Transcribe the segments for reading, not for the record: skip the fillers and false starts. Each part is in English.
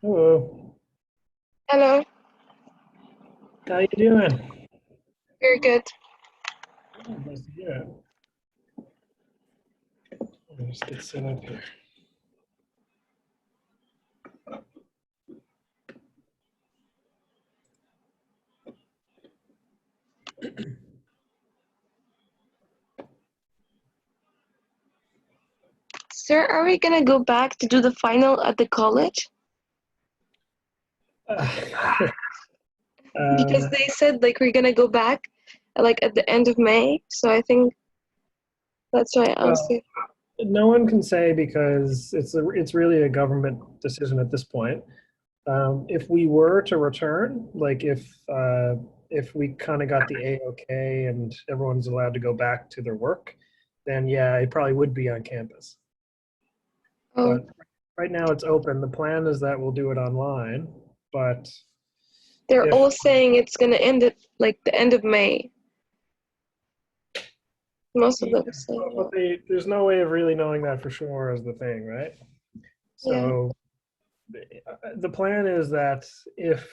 Hello, Hello, how you doing? very good. Nice to hear it. Let me just get set up here. Sir, are we gonna go back to do the final at the college? Uh, Because uh, they said like we're gonna go back like at the end of May, so I think that's why I asked well, you. no one can say because it's really a government decision at this point. If we were to return, like if we kind of got the A-OK and everyone's allowed to go back to their work, then yeah, it probably would be on campus. Oh, But right now it's open. The plan is that we'll do it online, but they're if all saying it's gonna end at like the end of May. Most of Yeah, them are saying but that. there's no way of really knowing that for sure is the thing, right? Yeah, So the plan is that if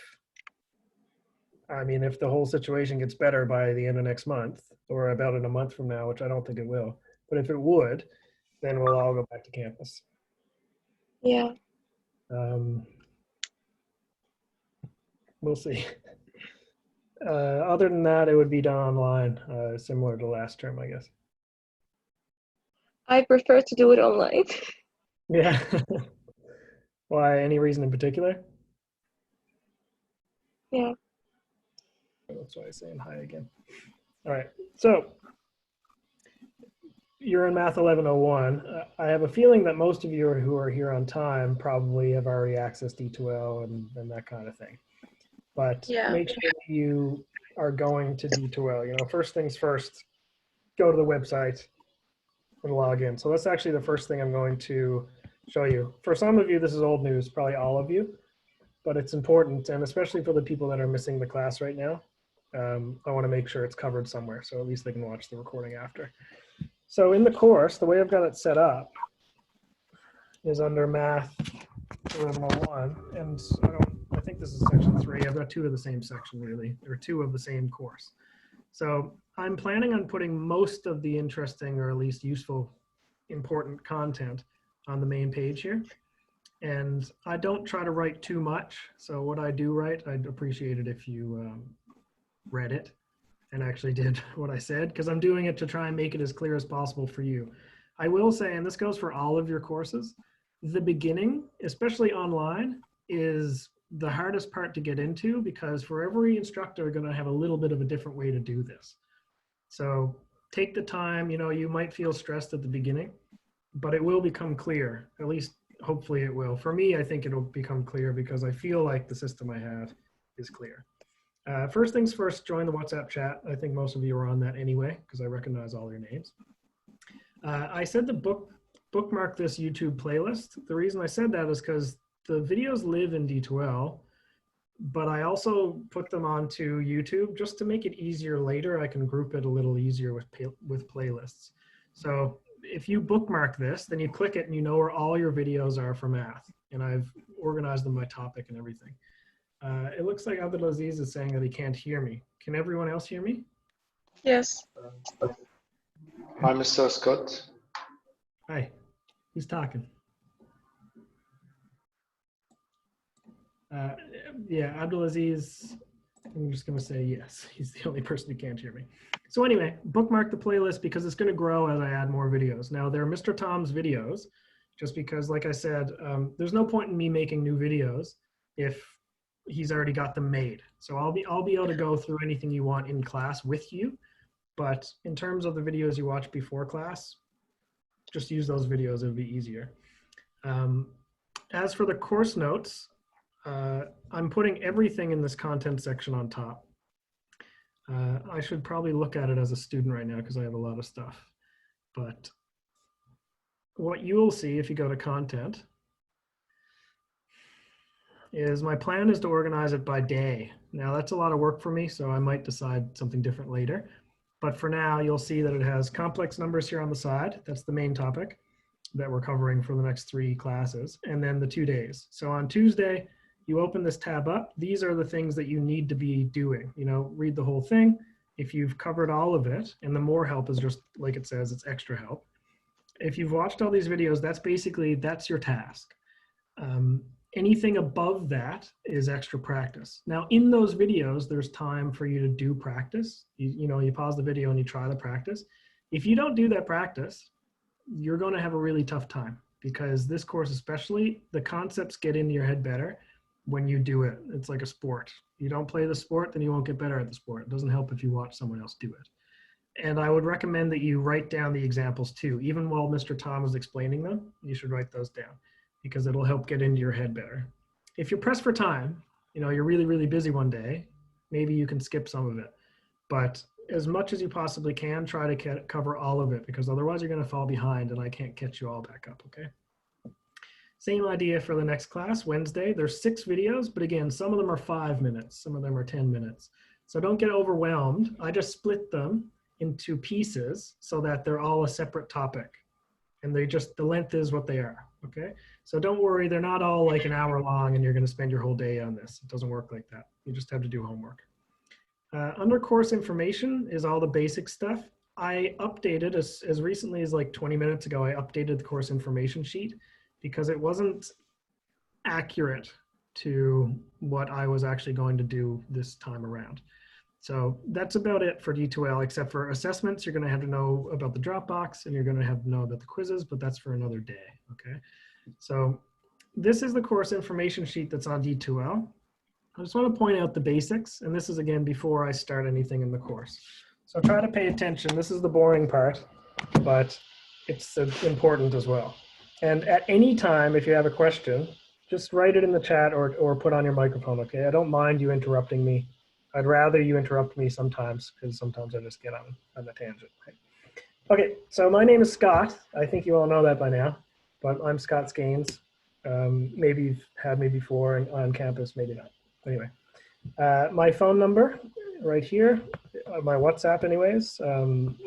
the whole situation gets better by the end of next month or about in a month from now, which I don't think it will, but if it would, then we'll all go back to campus. yeah. Um, we'll see. Other than that, it would be done online, similar to last term, I guess. I prefer to do it online. Yeah. Why? Any reason in particular? Yeah. That's why I'm saying hi again. All right. So you're in Math 1101. I have a feeling that most of you who are here on time probably have already accessed D2L and that kind of thing. But Yeah. make sure that you are going to D2L. First things first, go to the website and log in. So that's actually the first thing I'm going to show you. For some of you, this is old news, probably all of you, but it's important, and especially for the people that are missing the class right now. I want to make sure it's covered somewhere, so at least they can watch the recording after. So in the course, the way I've got it set up is under Math 1101, and I think this is section 3. I've got two of the same section, really, or two of the same course. So I'm planning on putting most of the interesting or at least useful, important content on the main page here. And I don't try to write too much. So what I do write, I'd appreciate it if you read it and actually did what I said, because I'm doing it to try and make it as clear as possible for you. I will say, and this goes for all of your courses, the beginning, especially online, is the hardest part to get into because for every instructor, are going to have a little bit of a different way to do this. So take the time, you might feel stressed at the beginning, but it will become clear. At least hopefully it will. For me, I think it'll become clear because I feel like the system I have is clear. First things first, join the WhatsApp chat. I think most of you are on that anyway because I recognize all your names. I said the bookmark this YouTube playlist. The reason I said that is because the videos live in D2L, but I also put them onto YouTube just to make it easier later. I can group it a little easier with playlists. So if you bookmark this, then you click it and you know where all your videos are for math. And I've organized them by topic and everything. It looks like Abdulaziz is saying that he can't hear me. Can everyone else hear me? Yes. Hi, Mr. Scott. Hi, he's talking. Uh, yeah, Abdulaziz, I'm just going to say yes. He's the only person who can't hear me. So anyway, bookmark the playlist because it's going to grow as I add more videos. Now, they're Mr. Tom's videos, just because, like I said, there's no point in me making new videos if he's already got them made. So I'll be able to go through anything you want in class with you. But in terms of the videos you watch before class, just use those videos. It'll be easier. As for the course notes, I'm putting everything in this content section on top. I should probably look at it as a student right now because I have a lot of stuff. But what you will see if you go to content is my plan is to organize it by day. Now that's a lot of work for me, so I might decide something different later. But for now, you'll see that it has complex numbers here on the side. That's the main topic that we're covering for the next 3 classes, and then the 2 days. So on Tuesday, you open this tab up. These are the things that you need to be doing. You know, read the whole thing. If you've covered all of it, and the more help is just like it says, it's extra help. If you've watched all these videos, that's your task. Anything above that is extra practice. Now, in those videos, there's time for you to do practice. You know, you pause the video and you try the practice. If you don't do that practice, you're going to have a really tough time, because this course especially, the concepts get into your head better when you do it. It's like a sport. You don't play the sport, then you won't get better at the sport. It doesn't help if you watch someone else do it. And I would recommend that you write down the examples too. Even while Mr. Tom is explaining them, you should write those down, because it'll help get into your head better. If you're pressed for time, you know, you're really, really busy one day, maybe you can skip some of it. But as much as you possibly can, try to cover all of it, because otherwise you're going to fall behind and I can't catch you all back up, okay? Same idea for the next class, Wednesday. There's 6 videos, but again, some of them are 5 minutes, some of them are 10 minutes. So don't get overwhelmed. I just split them into pieces so that they're all a separate topic. And the length is what they are, okay? So don't worry, they're not all like an hour long and you're going to spend your whole day on this. It doesn't work like that. You just have to do homework. Under course information is all the basic stuff. I updated as recently as like 20 minutes ago, I updated the course information sheet because it wasn't accurate to what I was actually going to do this time around. So that's about it for D2L, except for assessments. You're going to have to know about the Dropbox and you're going to have to know about the quizzes, but that's for another day, okay? So this is the course information sheet that's on D2L. I just want to point out the basics, and this is again before I start anything in the course. So try to pay attention. This is the boring part, but it's important as well. And at any time, if you have a question, just write it in the chat or put on your microphone, okay? I don't mind you interrupting me. I'd rather you interrupt me sometimes, because sometimes I just get on a tangent. Okay, so my name is Scott. I think you all know that by now, but I'm Scott Skanes. Maybe you've had me before on campus, maybe not. Anyway, my phone number right here, my WhatsApp anyways.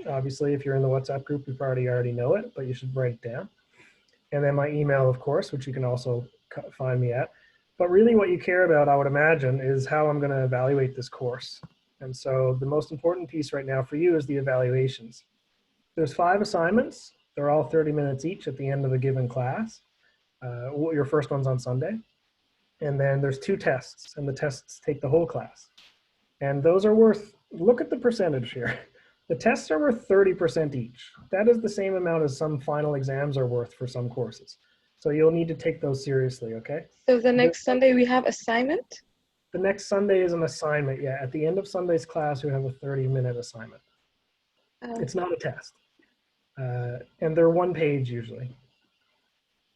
Obviously, if you're in the WhatsApp group, you already know it, but you should write it down. And then my email, of course, which you can also find me at. But really what you care about, I would imagine, is how I'm going to evaluate this course. And so the most important piece right now for you is the evaluations. There's 5 assignments. They're all 30 minutes each at the end of a given class. Your first one's on Sunday. And then there's 2 tests, and the tests take the whole class. And those are worth, look at the percentage here. The tests are worth 30% each. That is the same amount as some final exams are worth for some courses. So you'll need to take those seriously, okay? So the next Sunday we have assignment? The next Sunday is an assignment, yeah. At the end of Sunday's class, you have a 30-minute assignment. It's not a test. And they're 1 page usually.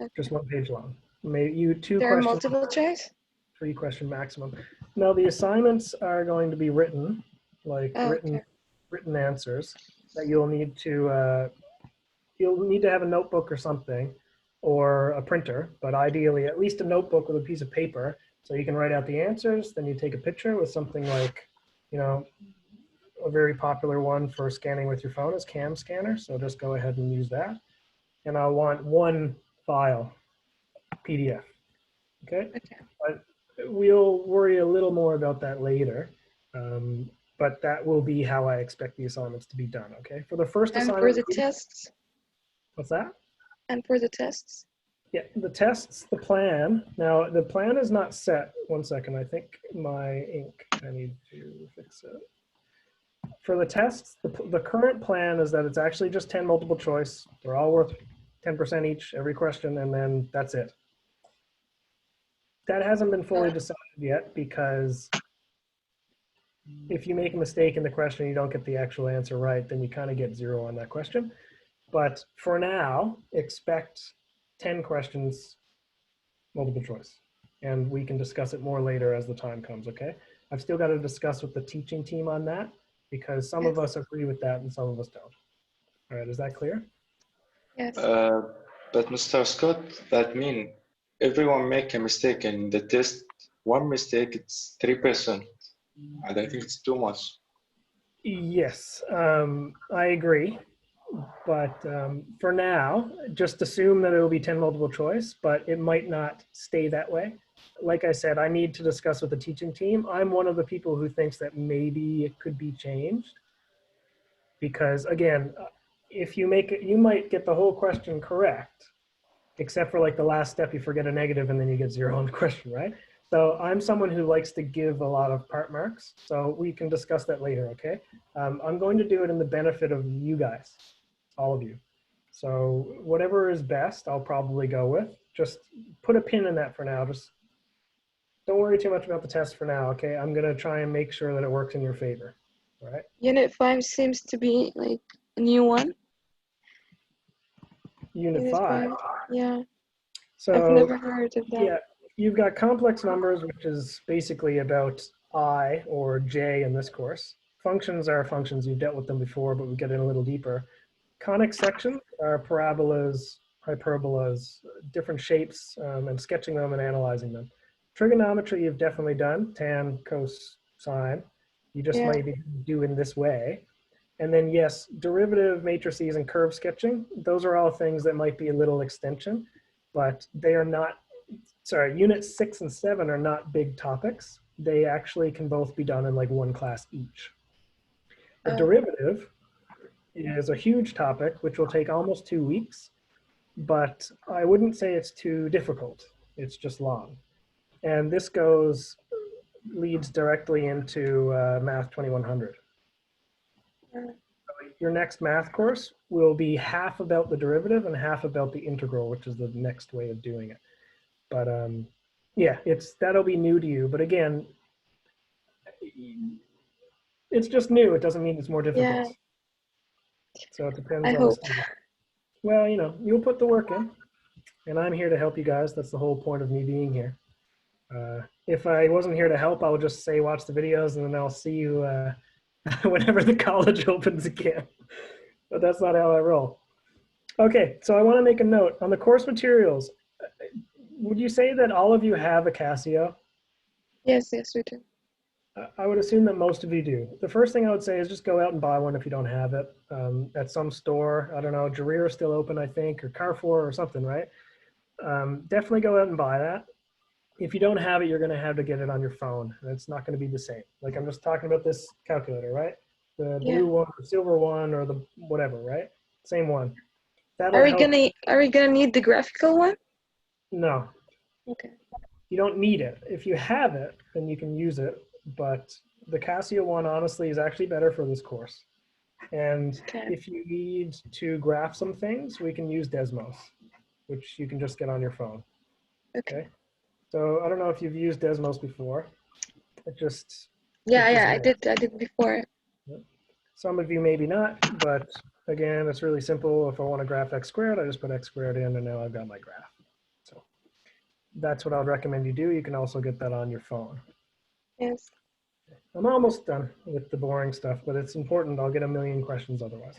Okay. Just 1 page long. Maybe 2 questions. There are multiple choice? 3 question maximum. No, the assignments are going to be written, like written answers that you'll need to have a notebook or something, or a printer, but ideally at least a notebook with a piece of paper so you can write out the answers. Then you take a picture with something like, you know, a very popular one for scanning with your phone is Cam Scanner. So just go ahead and use that. And I want 1 file, PDF, okay? But we'll worry a little more about that later. But that will be how I expect the assignments to be done, okay? For the first assignment. And for the tests? What's that? And for the tests? Yeah, the tests, the plan. Now, the plan is not set. 1 second, I think my ink, I need to fix it. For the tests, the current plan is that it's actually just 10 multiple choice. They're all worth 10% each, every question, and then that's it. That hasn't been fully decided yet, because if you make a mistake in the question, you don't get the actual answer right, then you kind of get 0 on that question. But for now, expect 10 questions, multiple choice. And we can discuss it more later as the time comes, okay? I've still got to discuss with the teaching team on that, because some of us agree with that and some of us don't. All right, is that clear? Yes. But Mr. Scott, that means everyone make a mistake in the test. 1 mistake, it's 3%. And I think it's too much. Yes, I agree. But for now, just assume that it will be 10 multiple choice, but it might not stay that way. like I said, I need to discuss with the teaching team. I'm one of the people who thinks that maybe it could be changed because again, if you make it, you might get the whole question correct, except for like the last step, you forget a negative and then you get 0 on the question, right? So I'm someone who likes to give a lot of part marks. So we can discuss that later, okay? I'm going to do it in the benefit of you guys, all of you. So whatever is best, I'll probably go with. Just put a pin in that for now. Just don't worry too much about the test for now, okay? I'm gonna try and make sure that it works in your favor, all right? Unit 5 seems to be like a new one. Unit 5. Yeah, So I've never heard of that. yeah, you've got complex numbers, which is basically about I or J in this course. Functions are functions. You've dealt with them before, but we get in a little deeper. Conic sections are parabolas, hyperbolas, different shapes, and sketching them and analyzing them. Trigonometry you've definitely done, tan, cos, sine. You just Yeah. might do in this way. And then yes, derivative matrices and curve sketching, those are all things that might be a little extension, but they are not, sorry, units 6 and 7 are not big topics. They actually can both be done in like one class each. A Oh. derivative is a huge topic, which will take almost 2 weeks, but I wouldn't say it's too difficult. It's just long. And this leads directly into Math 2100. Your next math course will be half about the derivative and half about the integral, which is the next way of doing it. But yeah, that'll be new to you. But again, it's just new. It doesn't mean it's more difficult. Yeah. So it depends I on hope. the student. Well, you know, you'll put the work in, and I'm here to help you guys. That's the whole point of me being here. If I wasn't here to help, I would just say watch the videos, and then I'll see you whenever the college opens again. But that's not how I roll. Okay, so I want to make a note on the course materials. Would you say that all of you have a Casio? Yes, we do. I would assume that most of you do. The first thing I would say is just go out and buy one if you don't have it at some store. I don't know, Jareer is still open, I think, or Carrefour or something, right? Definitely go out and buy that. If you don't have it, you're going to have to get it on your phone. And it's not going to be the same. Like I'm just talking about this calculator, right? The blue one, the silver one, or the whatever, right? Same one. That'll Are we help. gonna need the graphical one? No, Okay. you don't need it. If you have it, then you can use it. But the Casio one, honestly, is actually better for this course. And if you need to graph some things, we can use Desmos, which you can just get on your phone. Okay. So I don't know if you've used Desmos before. Yeah, I did before. Some of you maybe not, but again, it's really simple. If I want to graph x squared, I just put x squared in, and now I've got my graph. So that's what I would recommend you do. You can also get that on your phone. Yes. I'm almost done with the boring stuff, but it's important. I'll get a million questions otherwise.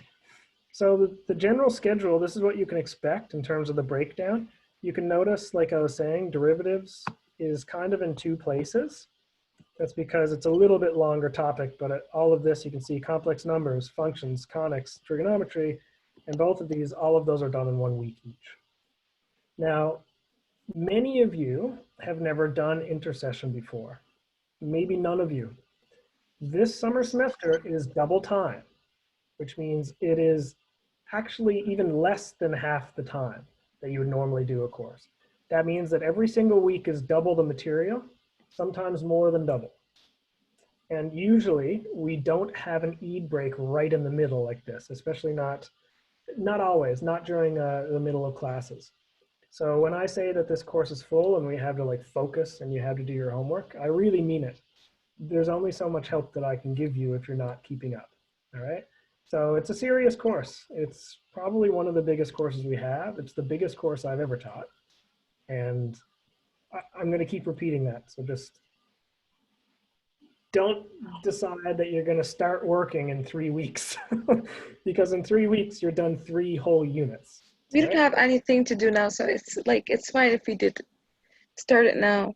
So the general schedule, this is what you can expect in terms of the breakdown. You can notice, like I was saying, derivatives is kind of in 2 places. That's because it's a little bit longer topic, but all of this, you can see complex numbers, functions, conics, trigonometry, and both of these, all of those are done in 1 week each. Now, many of you have never done intercession before. Maybe none of you. This summer semester is double time, which means it is actually even less than half the time that you would normally do a course. That means that every single week is double the material, sometimes more than double. And usually we don't have an eid break right in the middle like this, especially not always, not during the middle of classes. So when I say that this course is full and we have to like focus and you have to do your homework, I really mean it. There's only so much help that I can give you if you're not keeping up, all right? So it's a serious course. It's probably one of the biggest courses we have. It's the biggest course I've ever taught. And I'm gonna keep repeating that. So just don't decide that you're gonna start working in 3 weeks because in 3 weeks, you're done 3 whole units. We don't have anything to do now, so it's fine if we did start it now.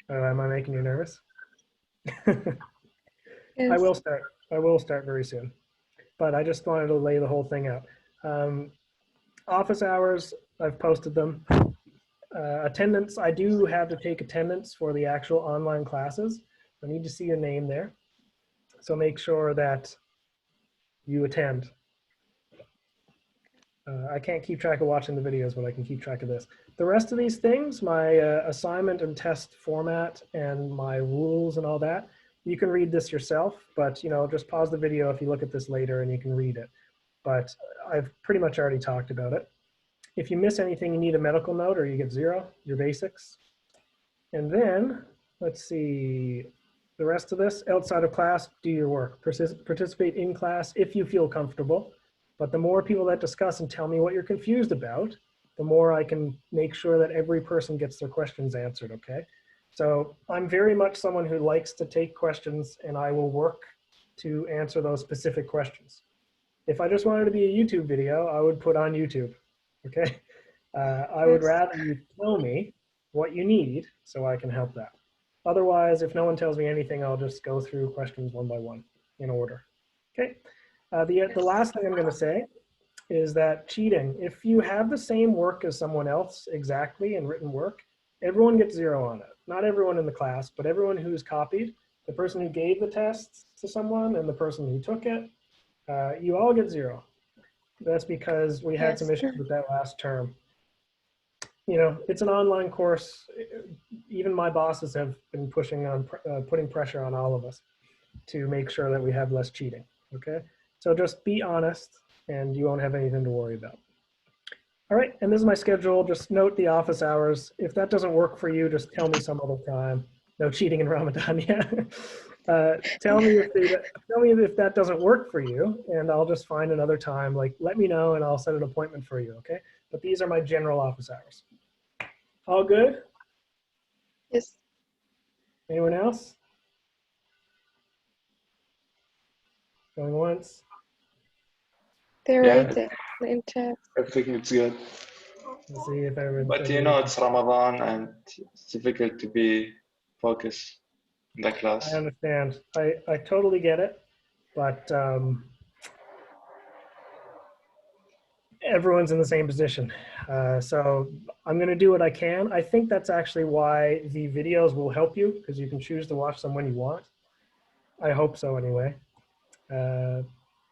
Am I making you nervous? Yes. I will start very soon, but I just wanted to lay the whole thing out. Office hours, I've posted them. Attendance, I do have to take attendance for the actual online classes. I need to see your name there. So make sure that you attend. I can't keep track of watching the videos, but I can keep track of this. The rest of these things, my assignment and test format and my rules and all that, you can read this yourself, but you know, just pause the video if you look at this later and you can read it. But I've pretty much already talked about it. If you miss anything, you need a medical note or you get 0, your basics. And then, let's see, the rest of this, outside of class, do your work. Participate in class if you feel comfortable. But the more people that discuss and tell me what you're confused about, the more I can make sure that every person gets their questions answered, okay? So I'm very much someone who likes to take questions and I will work to answer those specific questions. If I just wanted to be a YouTube video, I would put on YouTube. Okay, I would rather you tell me what you need so I can help that. Otherwise, if no one tells me anything, I'll just go through questions one by one in order. Okay, the last thing I'm going to say is that cheating, if you have the same work as someone else exactly in written work, everyone gets 0 on it. Not everyone in the class, but everyone who's copied, the person who gave the tests to someone and the person who took it, you all get 0. That's because we had some issues with that last term. You know, it's an online course. Even my bosses have been pushing on, putting pressure on all of us to make sure that we have less cheating, okay? So just be honest and you won't have anything to worry about. All right, and this is my schedule. Just note the office hours. If that doesn't work for you, just tell me some other time. No cheating in Ramadan, yeah. Tell me if that doesn't work for you, and I'll just find another time. Like, let me know, and I'll set an appointment for you. Okay? But these are my general office hours. All good? Yes. Anyone else? Going once? They're Yeah. right there in chat. Everything is good. Let's see if everyone. But you know, it's Ramadan and it's difficult to be focused in the class. I understand. I totally get it, but everyone's in the same position. So I'm going to do what I can. I think that's actually why the videos will help you, because you can choose to watch them when you want. I hope so anyway.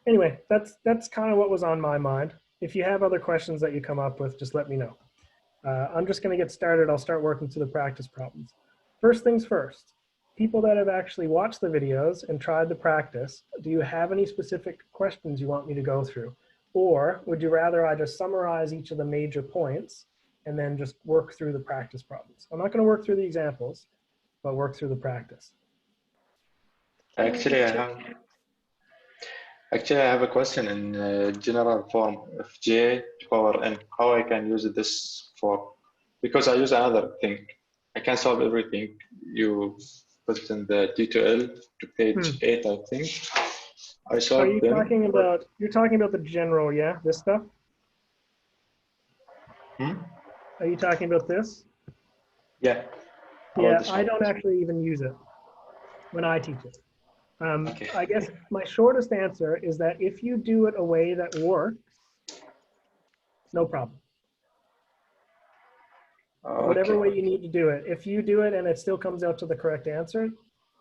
Anyway, that's kind of what was on my mind. If you have other questions that you come up with, just let me know. I'm just going to get started. I'll start working through the practice problems. First things first, people that have actually watched the videos and tried the practice, do you have any specific questions you want me to go through? Or would you rather I just summarize each of the major points and then just work through the practice problems? I'm not going to work through the examples, but work through the practice. Actually, I have a question in general form of J to power n, how I can use this for, because I use another thing. I can solve everything. You put it in the D2L to page 8, I think. I solved Are you talking about, you're talking about the general, yeah, this stuff? Are you talking about this? Yeah. Yeah, I don't actually even use it when I teach it. Okay. I guess my shortest answer is that if you do it a way that works, no problem. Whatever way you need to do it. If you do it and it still comes out to the correct answer,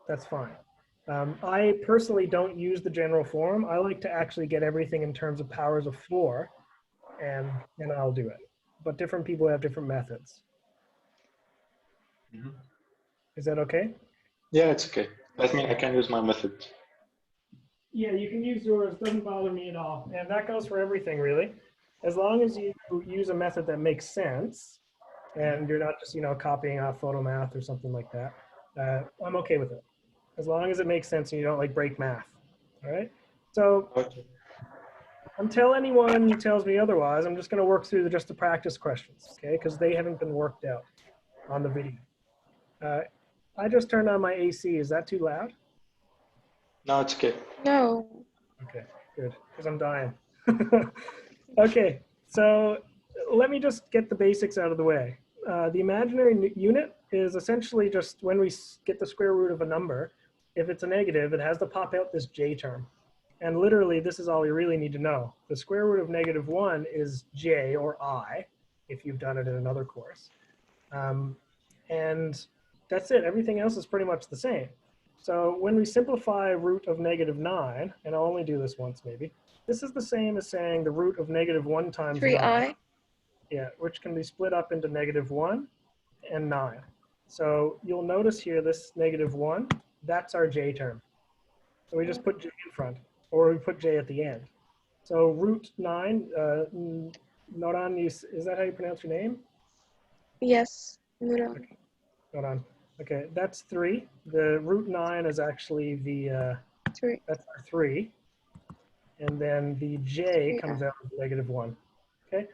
that's fine. I personally don't use the general form. I like to actually get everything in terms of powers of 4, and I'll do it. But different people have different methods. Is that okay? Yeah, it's okay. That means I can use my method. Yeah, you can use yours. Doesn't bother me at all. And that goes for everything, really. As long as you use a method that makes sense, and you're not just, you know, copying off photomath or something like that, I'm okay with it. As long as it makes sense and you don't like break math. All right. So until anyone tells me otherwise, I'm just going to work through just the practice questions, okay? Because they haven't been worked out on the video. I just turned on my AC. Is that too loud? No, it's okay. No. Okay, good, because I'm dying. Okay, so let me just get the basics out of the way. The imaginary unit is essentially just when we get the square root of a number, if it's a negative, it has to pop out this j term. And literally, this is all we really need to know. The square root of -1 is j, or I, if you've done it in another course. And that's it. Everything else is pretty much the same. So when we simplify root of -9, and I'll only do this once maybe, this is the same as saying the root of -1 times 9. 3i. Yeah, which can be split up into -1 and 9. So you'll notice here this -1, that's our j term. So we just put j in front, or we put j at the end. So root 9, Noran, is that how you pronounce your name? Yes. Nura. Okay. Hold on. Okay, that's 3. The root 9 is actually the, 3. that's our 3. And then the j 3i. comes out as -1. Okay.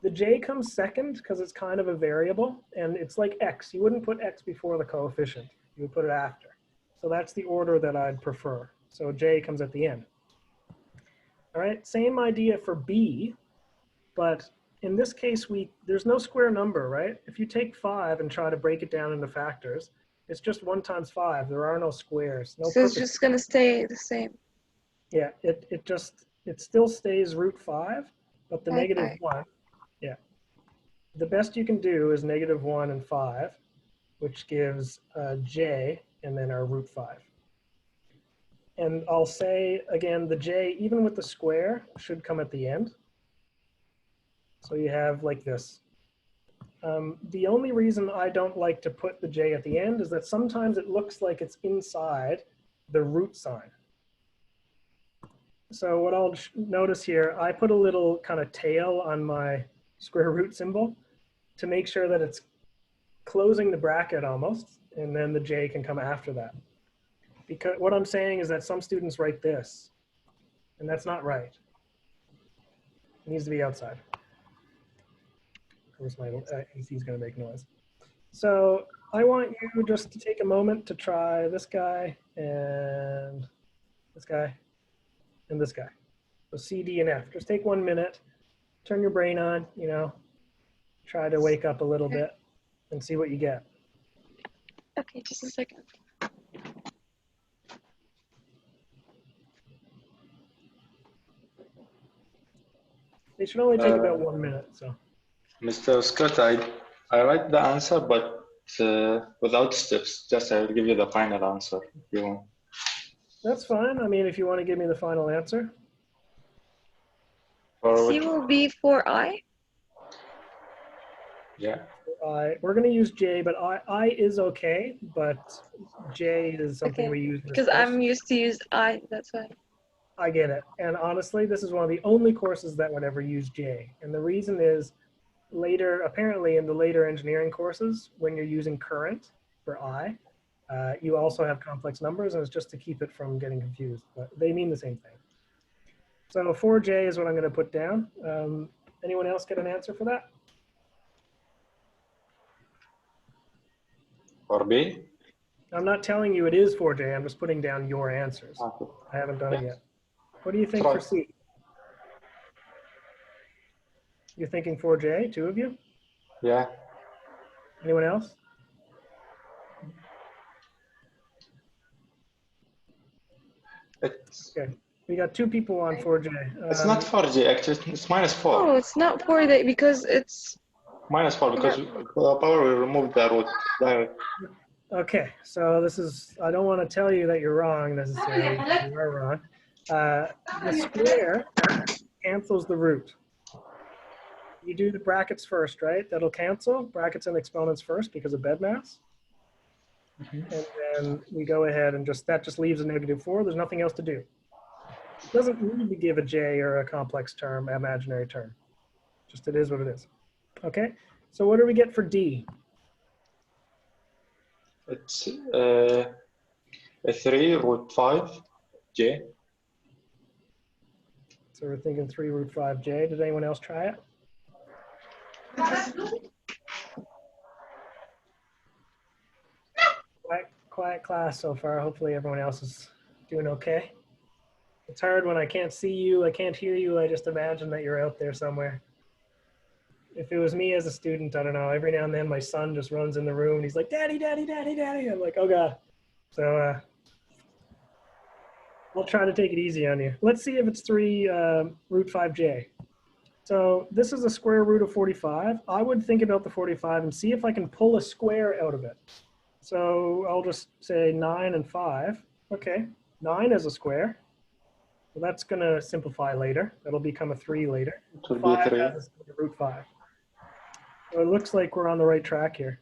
The j comes second because it's kind of a variable, and it's like x. You wouldn't put x before the coefficient. You would put it after. So that's the order that I'd prefer. So j comes at the end. All right, same idea for b, but in this case, there's no square number, right? If you take 5 and try to break it down into factors, it's just 1 times 5. There are no squares. No So it's perfect. just gonna stay the same. Yeah, it still stays root 5, but the 5i. -1, yeah. The best you can do is -1 and 5, which gives j and then our root 5. And I'll say again, the j, even with the square, should come at the end. So you have like this. The only reason I don't like to put the j at the end is that sometimes it looks like it's inside the root sign. So what I'll notice here, I put a little kind of tail on my square root symbol to make sure that it's closing the bracket almost, and then the j can come after that. Because what I'm saying is that some students write this, and that's not right. It needs to be outside. Of course, my AC is going to make noise. So I want you just to take a moment to try this guy and this guy and this guy. So C, D, and F. Just take 1 minute, turn your brain on, you know, try to wake up a little bit and see what you get. Okay, just a second. They should only take about 1 minute. So Mr. Scott, I write the answer, but without steps. Just I will give you the final answer if you want. that's fine. I mean, if you want to give me the final answer. Or C will be 4i. yeah. We're going to use J, but I is okay, but J is something Okay, we use. because I'm used to use I, that's why. I get it. And honestly, this is one of the only courses that would ever use J. And the reason is later, apparently in the later engineering courses, when you're using current for I, you also have complex numbers, and it's just to keep it from getting confused, but they mean the same thing. So 4J is what I'm going to put down. Anyone else get an answer for that? Or B? I'm not telling you it is 4J. I'm just putting down your answers. Okay. I haven't done it Yeah. yet. What do you think Try. for C? You're thinking 4J, 2 of you? Yeah. Anyone else? Okay, we got 2 people on 4J. It's not 4G actually. It's -4. Oh, it's not 4 because it's -4 because the power will remove the root direct. Okay, so this is, I don't want to tell you that you're wrong necessarily. You are wrong. The square cancels the root. You do the brackets first, right? That'll cancel brackets and exponents first because of BEDMAS. And then we go ahead and that just leaves a -4. There's nothing else to do. It doesn't need to give a J or a complex term, imaginary term. Just it is what it is. Okay, so what do we get for D? It's a 3 root 5 J. So we're thinking 3 root 5J. Did anyone else try it? Quiet class so far. Hopefully everyone else is doing okay. It's hard when I can't see you, I can't hear you. I just imagine that you're out there somewhere. If it was me as a student, I don't know, every now and then my son just runs in the room and he's like, Daddy, Daddy, Daddy, Daddy. I'm like, oh God. So I'll try to take it easy on you. Let's see if it's 3 root 5J. So this is the square root of 45. I would think about the 45 and see if I can pull a square out of it. So I'll just say 9 and 5. Okay, 9 is a square. So that's going to simplify later. That'll become a 3 later. It will be 5 3. has root 5. So it looks like we're on the right track here.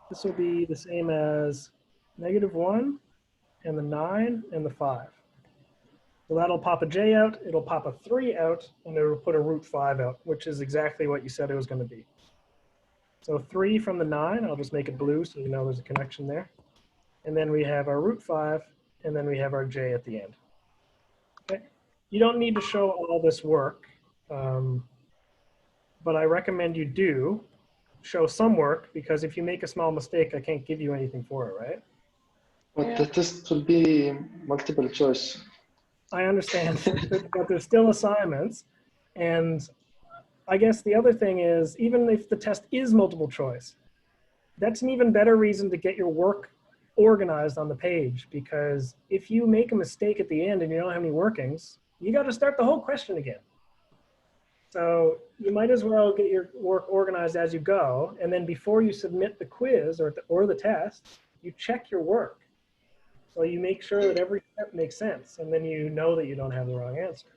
This will be the same as -1 and the 9 and the 5. So that'll pop a j out, it'll pop a 3 out, and it'll put a root 5 out, which is exactly what you said it was going to be. So 3 from the 9, I'll just make it blue so you know there's a connection there. And then we have our root 5, and then we have our j at the end. Okay. You don't need to show all this work, but I recommend you do show some work, because if you make a small mistake, I can't give you anything for it, right? But the test will be multiple choice. I understand, but there's still assignments. And I guess the other thing is, even if the test is multiple choice, that's an even better reason to get your work organized on the page, because if you make a mistake at the end and you don't have any workings, you got to start the whole question again. So you might as well get your work organized as you go, and then before you submit the quiz or the test, you check your work. So you make sure that every step makes sense, and then you know that you don't have the wrong answer.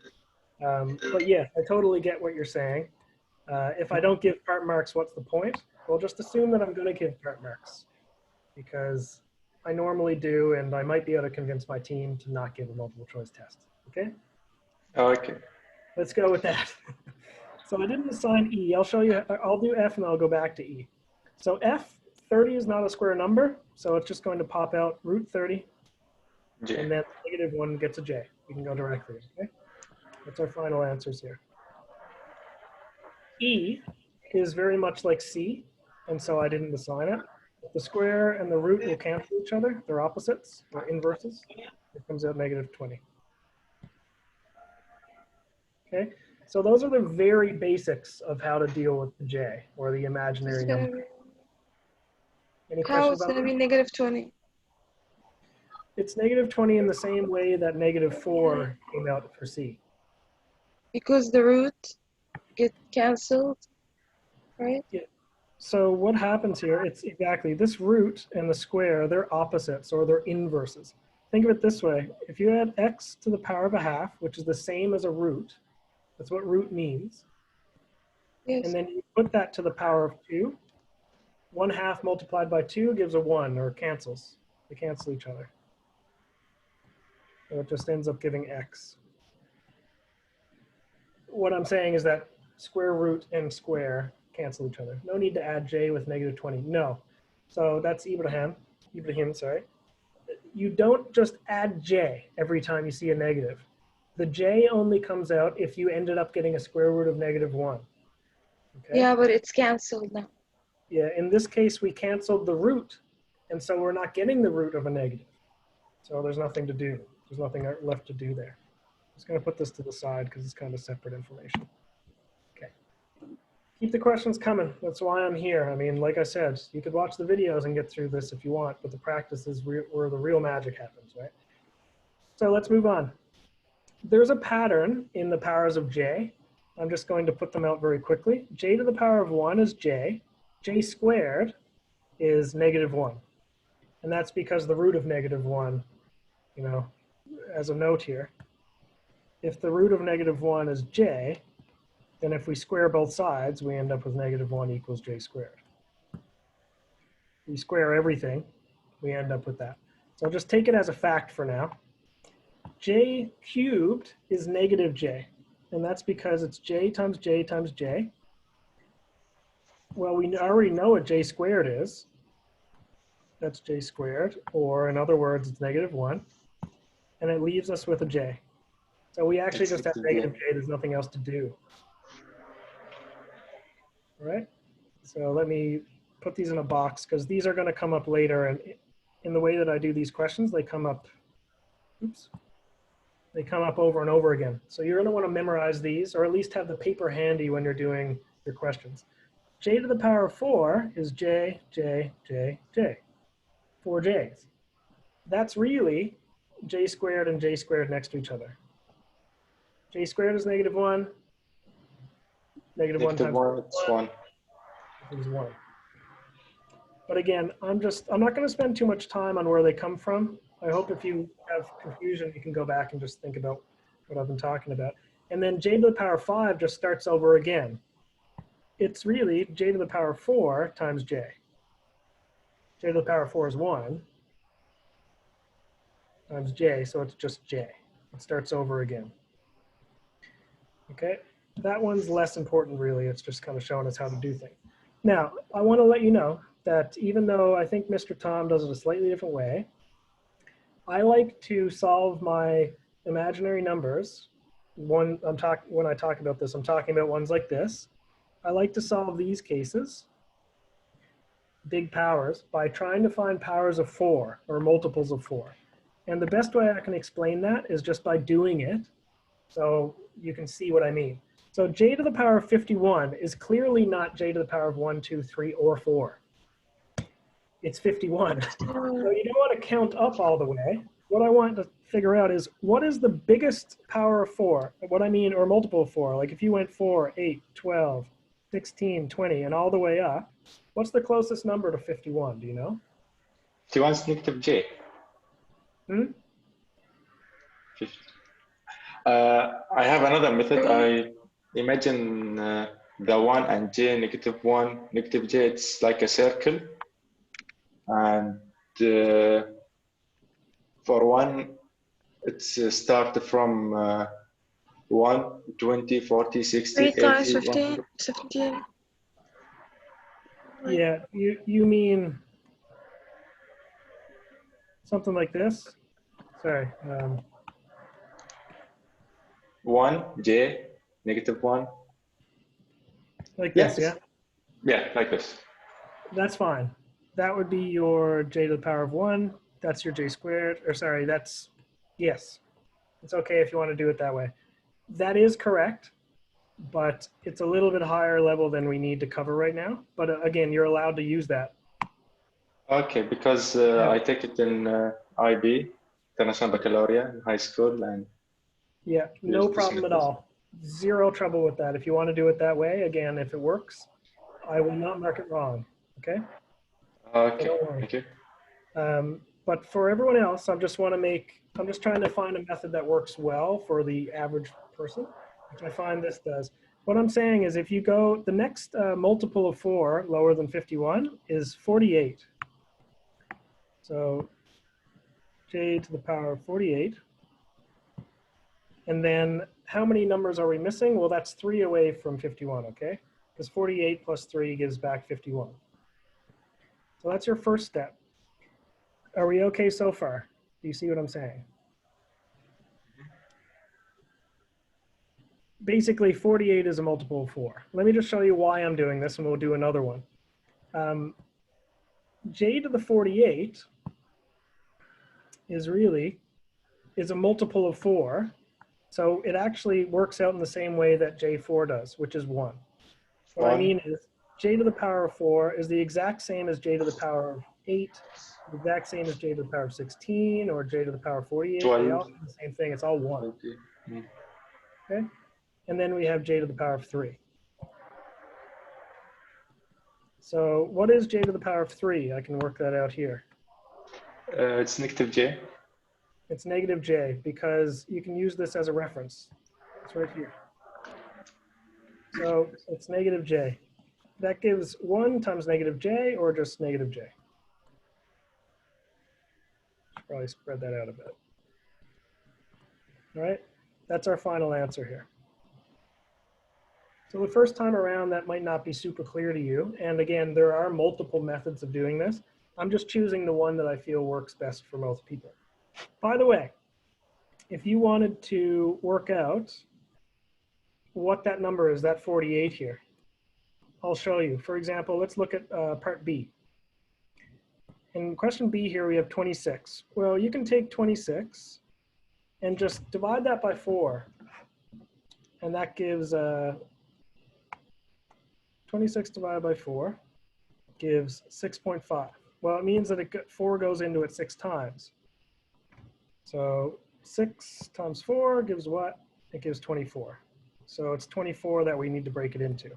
But yeah, I totally get what you're saying. If I don't give part marks, what's the point? Well, just assume that I'm going to give part marks, because I normally do, and I might be able to convince my team to not give a multiple choice test. Okay? Okay. Let's go with that. So I didn't assign E. I'll show you. I'll do F, and then I'll go back to E. So F, 30 is not a square number, so it's just going to pop out root 30. J. And then -1 gets a j. We can go directly, okay? That's our final answers here. E is very much like C, and so I didn't assign it. The square and the root will cancel each other. They're opposites, or inverses. It comes out -20. Okay, so those are the very basics of how to deal with the j, or the imaginary number. Any How questions it's on going to that? be -20? It's -20 in the same way that -4 came out for C. Because the root get cancelled, right? So what happens here, it's exactly this root and the square, they're opposites, or they're inverses. Think of it this way. If you add x to the power of a half, which is the same as a root, that's what root means. Yes. And then you put that to the power of 2. 1/2 multiplied by 2 gives a 1, or cancels. They cancel each other. So it just ends up giving x. What I'm saying is that square root and square cancel each other. No need to add j with -20. No. So that's Ibrahim, sorry. You don't just add j every time you see a negative. The j only comes out if you ended up getting a square root of -1. Okay? Yeah, but it's cancelled now. Yeah, in this case, we canceled the root, and so we're not getting the root of a negative. So there's nothing to do. There's nothing left to do there. I'm just going to put this to the side because it's kind of separate information. Okay. Keep the questions coming. That's why I'm here. I mean, like I said, you could watch the videos and get through this if you want, but the practice is where the real magic happens, right? So let's move on. There's a pattern in the powers of j. I'm just going to put them out very quickly. J to the power of 1 is j. J squared is -1. And that's because the root of -1, you know, as a note here, if the root of -1 is j, then if we square both sides, we end up with -1 equals j squared. If we square everything, we end up with that. So I'll just take it as a fact for now. J cubed is -j, and that's because it's j times j times j. Well, we already know what j squared is. That's j squared, or in other words, it's -1, and it leaves us with a j. So we actually just have -j, there's nothing else to do. All right, so let me put these in a box, because these are going to come up later, and in the way that I do these questions, they come up, oops, they come up over and over again. So you're going to want to memorize these, or at least have the paper handy when you're doing your questions. J to the power of 4 is j, j, j, j. 4 j's. That's really j squared and j squared next to each other. J squared is -1. Negative 1 Negative times 1, it's 1. is 1. But again, I'm not going to spend too much time on where they come from. I hope if you have confusion, you can go back and just think about what I've been talking about. And then j to the power 5 just starts over again. It's really j to the power 4 times j. J to the power 4 is 1 times j, so it's just j. It starts over again. Okay, that one's less important really. It's just kind of showing us how to do things. Now, I want to let you know that even though I think Mr. Tom does it a slightly different way, I like to solve my imaginary numbers. When I talk about this, I'm talking about ones like this. I like to solve these cases, big powers, by trying to find powers of 4 or multiples of 4. And the best way I can explain that is just by doing it, so you can see what I mean. So j to the power of 51 is clearly not j to the power of 1, 2, 3, or 4. It's 51. So you don't want to count up all the way. What I want to figure out is what is the biggest power of 4? What I mean, or multiple of 4. Like if you went 4, 8, 12, 16, 20, and all the way up, what's the closest number to 51? Do you know? 51 is negative j. Hmm? I have another method. I imagine the 1 and j, negative 1, negative j, it's like a circle. And for 1, it's start from 1, 20, 40, 60, 3 times 80, 15, 100. 17. Yeah, you mean something like this? Sorry. 1, j, negative 1. Like Yes. this, yeah? Yeah, like this. That's fine. That would be your j to the power of 1. That's your j squared. Or sorry, that's, yes. It's okay if you want to do it that way. That is correct, but it's a little bit higher level than we need to cover right now. But again, you're allowed to use that. Okay, because I take it in IB, International Baccalaureate, in high school, and Yeah, no use this problem at method. all. Zero trouble with that. If you want to do it that way, again, if it works, I will not mark it wrong, okay? Okay, don't worry. thank you. But for everyone else, I'm just trying to find a method that works well for the average person, which I find this does. What I'm saying is if you go, the next multiple of 4 lower than 51 is 48. So j to the power of 48. And then how many numbers are we missing? Well, that's 3 away from 51, okay? Because 48 plus 3 gives back 51. So that's your first step. Are we okay so far? Do you see what I'm saying? Basically, 48 is a multiple of 4. Let me just show you why I'm doing this, and we'll do another one. J to the 48 is a multiple of 4. So it actually works out in the same way that J4 does, which is 1. What I mean is j to the power of 4 is the exact same as j to the power of 8, the exact same as j to the power of 16, or j to the power of 48. 12. They all do the same thing. It's all 1. Okay? And then we have j to the power of 3. So what is j to the power of 3? I can work that out here. It's negative j. It's negative j because you can use this as a reference. It's right here. So it's negative j. That gives 1 times negative j or just negative j. Should probably spread that out a bit. All right, that's our final answer here. So the first time around, that might not be super clear to you. And again, there are multiple methods of doing this. I'm just choosing the one that I feel works best for most people. By the way, if you wanted to work out what that number is, that 48 here, I'll show you. For example, let's look at part B. In question B here, we have 26. Well, you can take 26 and just divide that by 4. And that gives 26 divided by 4 gives 6.5. Well, it means that 4 goes into it 6 times. So 6 times 4 gives what? It gives 24. So it's 24 that we need to break it into.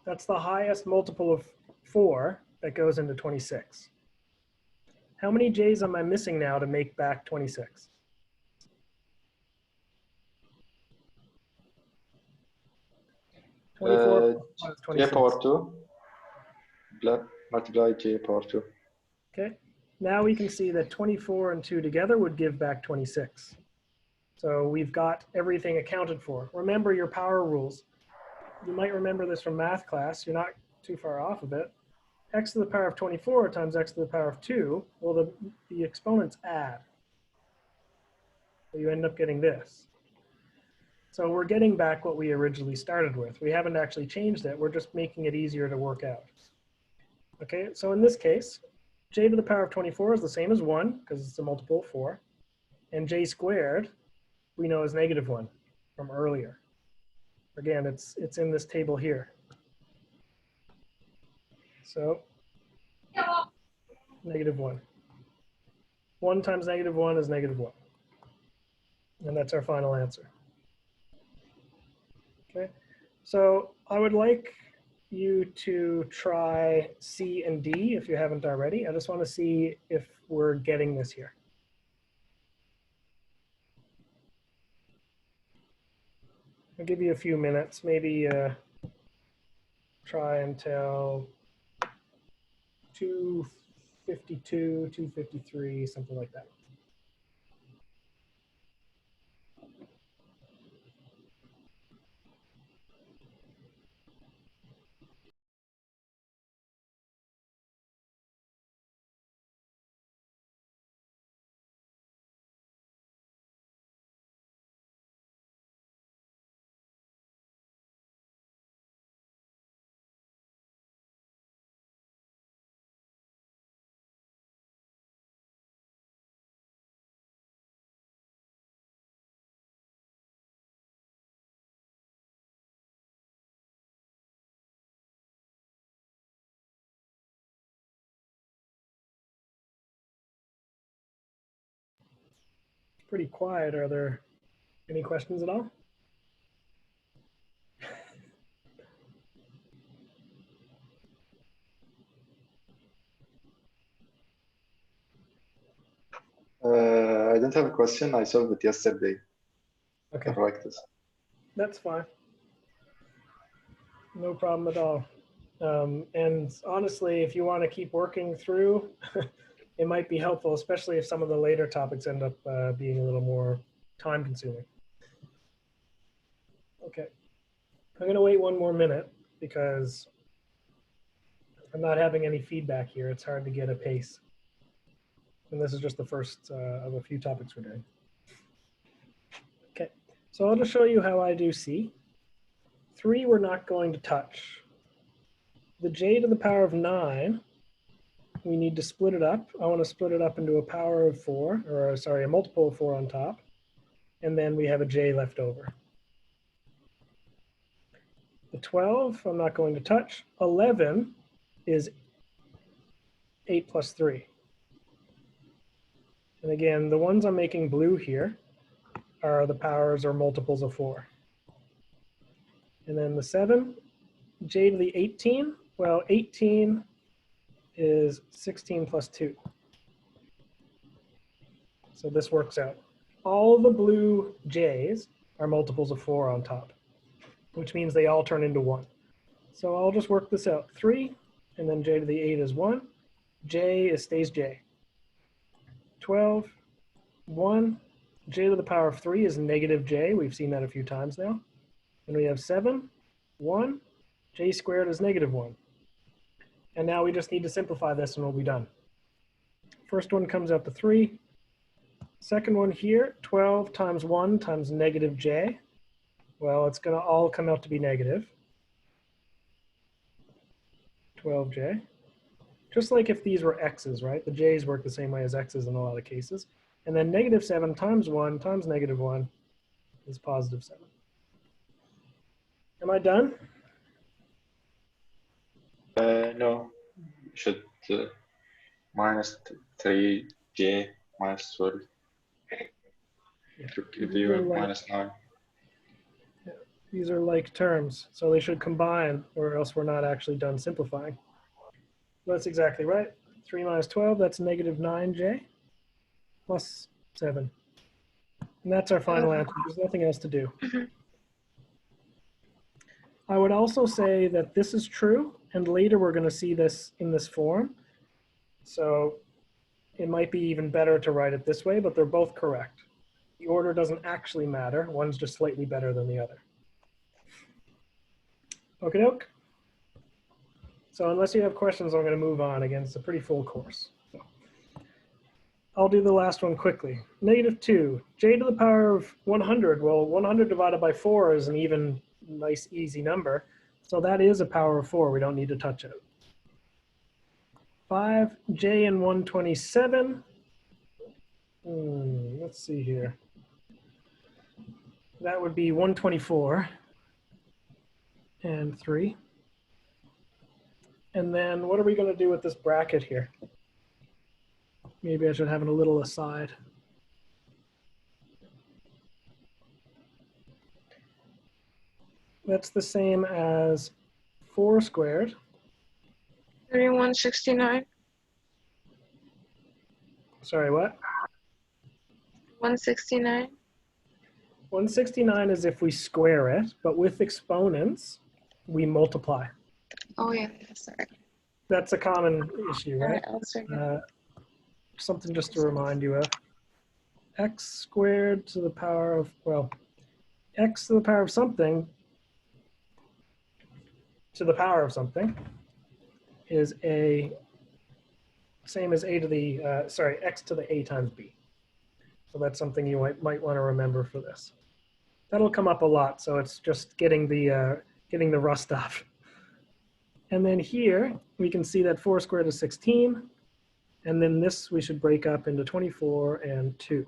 That's the highest multiple of 4 that goes into 26. How many j's am I missing now to make back 26? J 26. power 2 multiply j power 2. Okay, now we can see that 24 and 2 together would give back 26. So we've got everything accounted for. Remember your power rules. You might remember this from math class. You're not too far off of it. X to the power of 24 times x to the power of 2, well, the exponents add. So you end up getting this. So we're getting back what we originally started with. We haven't actually changed it. We're just making it easier to work out. Okay, so in this case, j to the power of 24 is the same as 1 because it's a multiple of 4. And j squared we know is -1 from earlier. Again, it's in this table here. So -1. 1 times -1 is -1. And that's our final answer. Okay, so I would like you to try C and D if you haven't already. I just want to see if we're getting this here. I'll give you a few minutes, maybe try until 2:52, 2:53, something like that. Pretty quiet. Are there any questions at all? I don't have a question. I solved it yesterday. Okay, Practice. that's fine. No problem at all. And honestly, if you want to keep working through, it might be helpful, especially if some of the later topics end up being a little more time consuming. Okay, I'm going to wait one more minute because I'm not having any feedback here. It's hard to get a pace. And this is just the first of a few topics we're doing. Okay, so I'll just show you how I do C. 3 we're not going to touch. The j to the power of 9, we need to split it up. I want to split it up into a power of 4, or sorry, a multiple of 4 on top. And then we have a j left over. The 12, I'm not going to touch. 11 is 8 plus 3. And again, the ones I'm making blue here are the powers or multiples of 4. And then the 7, j to the 18, well, 18 is 16 plus 2. So this works out. All the blue j's are multiples of 4 on top, which means they all turn into 1. So I'll just work this out. 3, and then j to the 8 is 1. J stays j. 12, 1. J to the power of 3 is negative j. We've seen that a few times now. And we have 7, 1. J squared is -1. And now we just need to simplify this and we'll be done. First one comes out to 3. Second one here, 12 times 1 times negative j. Well, it's going to all come out to be negative. 12j. Just like if these were x's, right? The j's work the same way as x's in a lot of cases. And then -7 times 1 times -1 is +7. Am I done? No, should minus 3j minus 12. Yeah. If you give you minus 9. These are like terms, so they should combine, or else we're not actually done simplifying. That's exactly right. 3 minus 12, that's negative 9j plus 7. And that's our final answer. There's nothing else to do. I would also say that this is true, and later we're going to see this in this form. So it might be even better to write it this way, but they're both correct. The order doesn't actually matter. One's just slightly better than the other. Okie doke. So unless you have questions, I'm going to move on. Again, it's a pretty full course. So I'll do the last one quickly. -2, j to the power of 100. Well, 100 divided by 4 is an even nice, easy number. So that is a power of 4. We don't need to touch it. 5j and 127. Let's see here. That would be 124 and 3. And then what are we going to do with this bracket here? Maybe I should have it a little aside. That's the same as 4 squared. 3169. Sorry, what? 169. 169 is if we square it, but with exponents, we multiply. Oh yeah, sorry. That's a common issue, right? Alright, Something just to remind you of. X squared to the power of, well, x to the power of something to the power of something is same as a to the, x to the a times b. So that's something you might want to remember for this. That'll come up a lot, so it's just getting the rust off. And then here, we can see that 4 squared is 16. And then this we should break up into 24 and 2.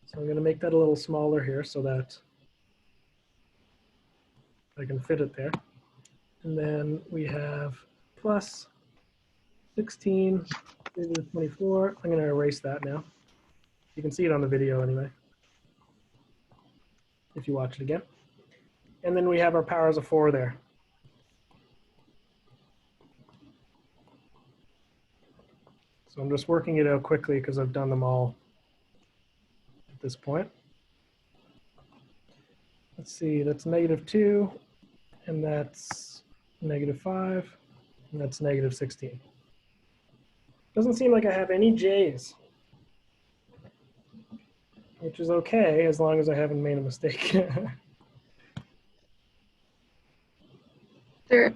So I'm going to make that a little smaller here so that I can fit it there. And then we have plus 16 divided by 24. I'm going to erase that now. You can see it on the video anyway, if you watch it again. And then we have our powers of 4 there. So I'm just working it out quickly because I've done them all at this point. Let's see, that's -2, and that's -5, and that's -16. Doesn't seem like I have any J's, which is okay as long as I haven't made a mistake. There.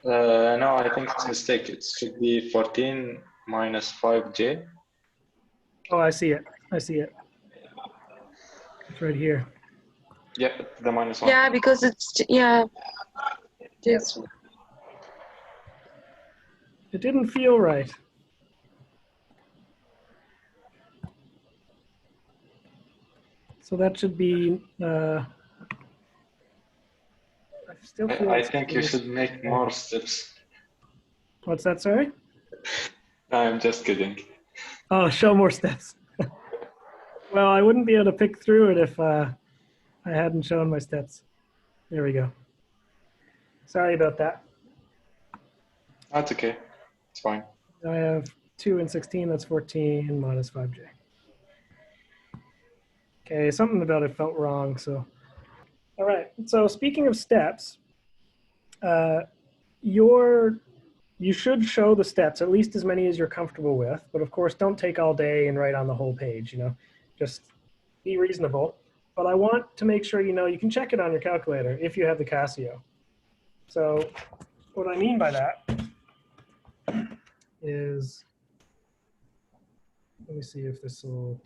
No, I think it's a mistake. It should be 14 minus 5j. Oh, I see it. I see it. It's right here. Yeah, the -1. Yeah, because it's, yeah. Just, It didn't feel right. So that should be, I still feel I think you should make more steps. What's that, sorry? I'm just kidding. Oh, show more steps. Well, I wouldn't be able to pick through it if I hadn't shown my steps. There we go. Sorry about that. That's okay. It's fine. I have 2 and 16, that's 14 minus 5j. Okay, something about it felt wrong, so. All right, so speaking of steps, you should show the steps, at least as many as you're comfortable with, but of course don't take all day and write on the whole page, you know, just be reasonable. But I want to make sure you know you can check it on your calculator if you have the Casio. So what I mean by that is, let me see if this will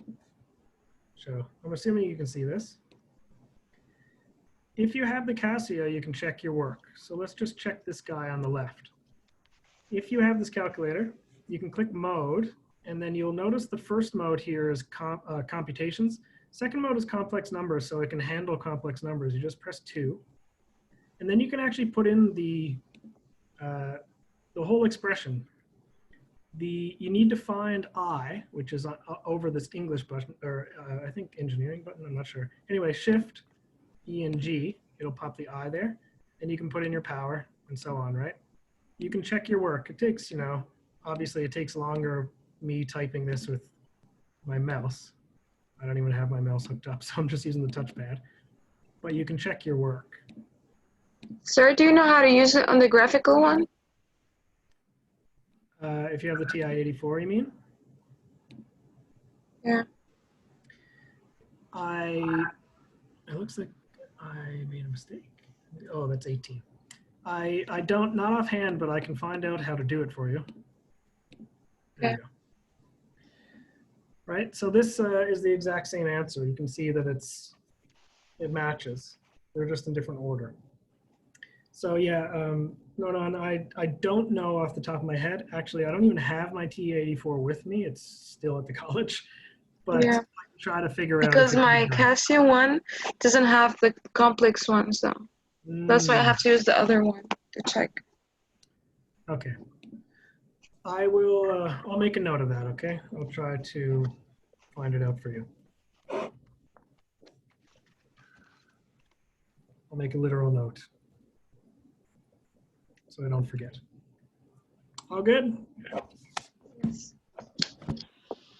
show. I'm assuming you can see this. If you have the Casio, you can check your work. So let's just check this guy on the left. If you have this calculator, you can click mode, and then you'll notice the first mode here is computations. Second mode is complex numbers, so it can handle complex numbers. You just press 2. And then you can actually put in the whole expression. you need to find I, which is over this English button, or I think engineering button, I'm not sure. Anyway, Shift, E and G, it'll pop the I there, and you can put in your power and so on, right? You can check your work. It takes, you know, obviously it takes longer me typing this with my mouse. I don't even have my mouse hooked up, so I'm just using the touchpad. But you can check your work. Sir, do you know how to use it on the graphical one? If you have the TI-84, you mean? Yeah. It looks like I made a mistake. Oh, that's 18. I don't, not offhand, but I can find out how to do it for you. There you go. Right, so this is the exact same answer. You can see that it matches. They're just in different order. So yeah, Nonan, I don't know off the top of my head. Actually, I don't even have my TI-84 with me. It's still at the college. But Yeah. I can try to figure out. Because my Casio one doesn't have the complex one, so that's why I have to use the other one to check. Okay. I will, I'll make a note of that, okay? I'll try to find it out for you. I'll make a literal note so I don't forget. All good? Yes.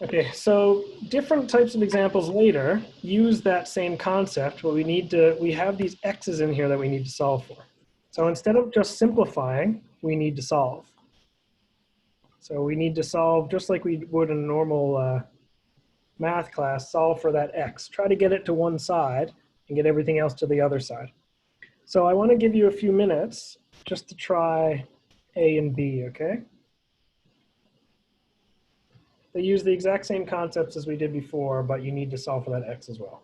Okay, so different types of examples later use that same concept, but we have these x's in here that we need to solve for. So instead of just simplifying, we need to solve. So we need to solve just like we would in a normal math class, solve for that x. Try to get it to one side and get everything else to the other side. So I want to give you a few minutes just to try A and B, okay? They use the exact same concepts as we did before, but you need to solve for that x as well.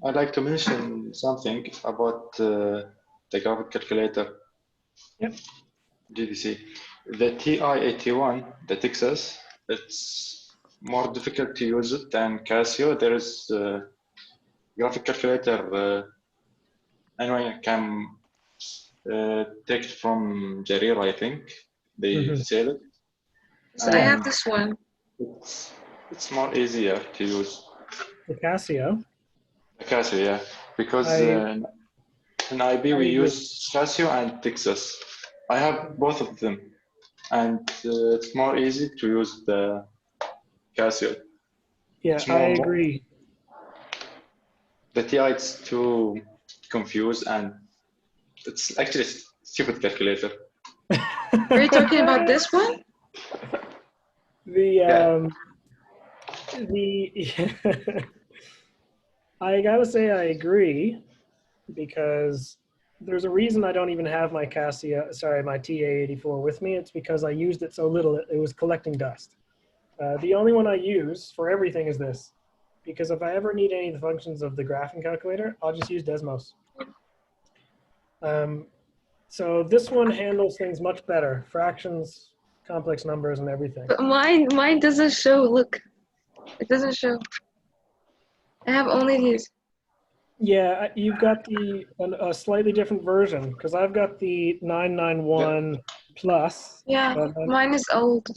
I'd like to mention something about the graphic calculator. Yep. GDC. The TI-81, the Texas, it's more difficult to use it than Casio. There is graphic calculator. Anyone can take it from Jarir, I think. They sell it. So I have this one. It's more easier to use. The Casio. The Casio, yeah. Because in IB we use Casio and Texas. I have both of them. And it's more easy to use the Casio. Yeah, I agree. The TI is too confused and it's actually a stupid calculator. Are you talking about this one? I gotta say I agree, because there's a reason I don't even have my Casio, sorry, my TA84 with me. It's because I used it so little, it was collecting dust. The only one I use for everything is this, because if I ever need any of the functions of the graphing calculator, I'll just use Desmos. So this one handles things much better, fractions, complex numbers, and everything. But mine doesn't show, look. It doesn't show. I have only these. Yeah, you've got a slightly different version, because I've got the 991 plus. Yeah, mine is old.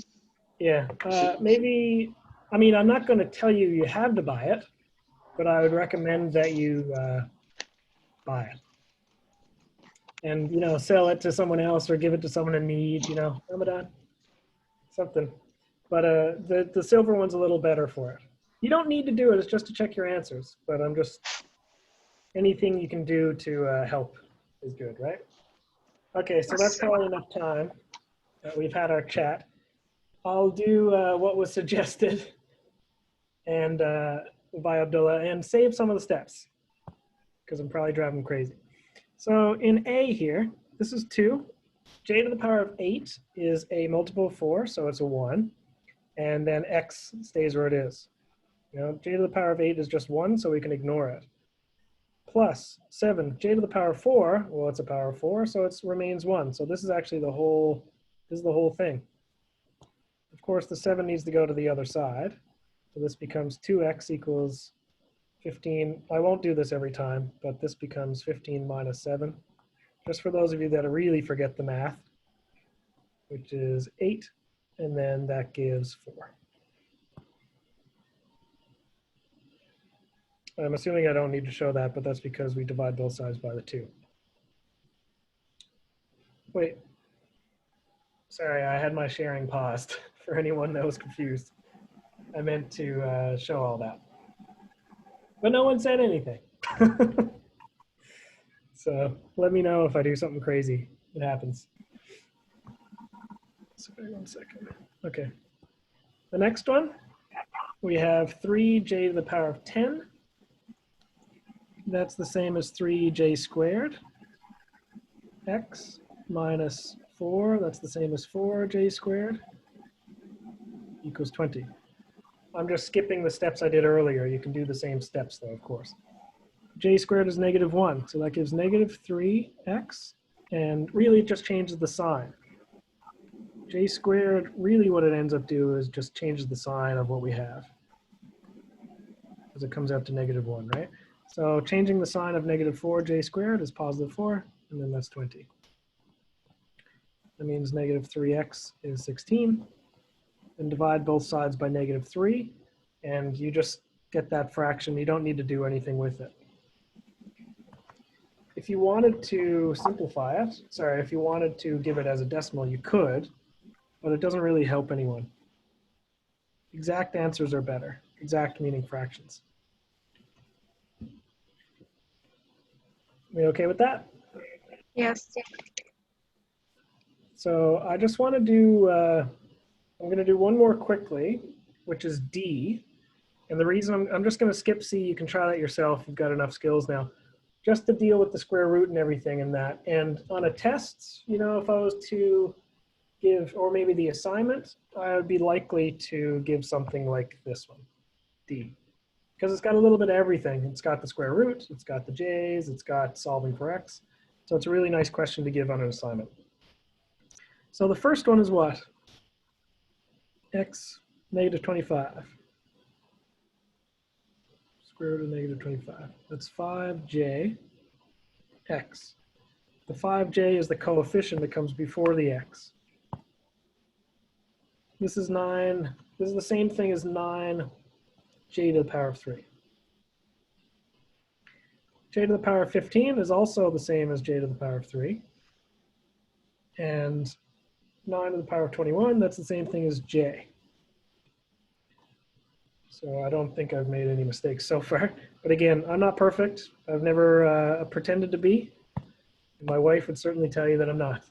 Yeah, maybe, I mean, I'm not going to tell you you have to buy it, but I would recommend that you buy it. And, you know, sell it to someone else or give it to someone in need, you know, Ramadan, something. But the silver one's a little better for it. You don't need to do it. It's just to check your answers. But I'm just, anything you can do to help is good, right? Okay, so that's probably enough time. We've had our chat. I'll do what was suggested and by Abdullah and save some of the steps because I'm probably driving him crazy. So in A here, this is 2. J to the power of 8 is a multiple of 4, so it's a 1. And then x stays where it is. You know, j to the power of 8 is just 1, so we can ignore it. Plus 7, j to the power of 4, well, it's a power of 4, so it remains 1. So this is actually the whole thing. Of course, the 7 needs to go to the other side. So this becomes 2x equals 15. I won't do this every time, but this becomes 15 minus 7. Just for those of you that really forget the math, which is 8, and then that gives 4. I'm assuming I don't need to show that, but that's because we divide both sides by the 2. Wait. Sorry, I had my sharing paused for anyone that was confused. I meant to show all that. But no one said anything. So let me know if I do something crazy. It happens. Sorry, 1 second. Okay. The next one, we have 3j to the power of 10. That's the same as 3j squared. X minus 4, that's the same as 4j squared, equals 20. I'm just skipping the steps I did earlier. You can do the same steps though, of course. J squared is -1, so that gives -3x, and really it just changes the sign. J squared, really what it ends up doing is just changes the sign of what we have, because it comes out to -1, right? So changing the sign of -4j squared is +4, and then that's 20. That means -3x is 16. And divide both sides by -3, and you just get that fraction. You don't need to do anything with it. If you wanted to simplify it, sorry, if you wanted to give it as a decimal, you could, but it doesn't really help anyone. Exact answers are better. Exact meaning fractions. We okay with that? Yes. So I just want to do, I'm going to do one more quickly, which is D. And the reason I'm just going to skip C, you can try that yourself. You've got enough skills now, just to deal with the square root and everything in that. And on a test, you know, if I was to give, or maybe the assignment, I would be likely to give something like this one, D. Because it's got a little bit of everything. It's got the square root, it's got the J's, it's got solving for X. So it's a really nice question to give on an assignment. So the first one is what? X -25. Square root of -25. That's 5j x. The 5j is the coefficient that comes before the x. This is 9. This is the same thing as 9j to the power of 3. J to the power of 15 is also the same as j to the power of 3. And 9 to the power of 21, that's the same thing as j. So I don't think I've made any mistakes so far. But again, I'm not perfect. I've never pretended to be. My wife would certainly tell you that I'm not.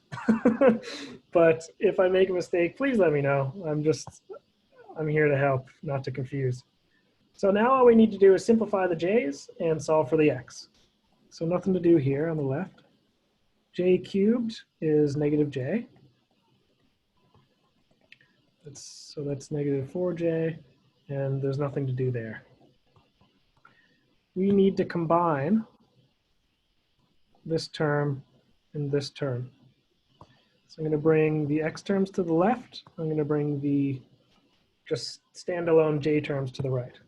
But if I make a mistake, please let me know. I'm here to help, not to confuse. So now all we need to do is simplify the j's and solve for the x. So nothing to do here on the left. J cubed is -j. So that's -4j. And there's nothing to do there. We need to combine this term and this term. So I'm going to bring the x terms to the left. I'm going to bring the just standalone j terms to the right.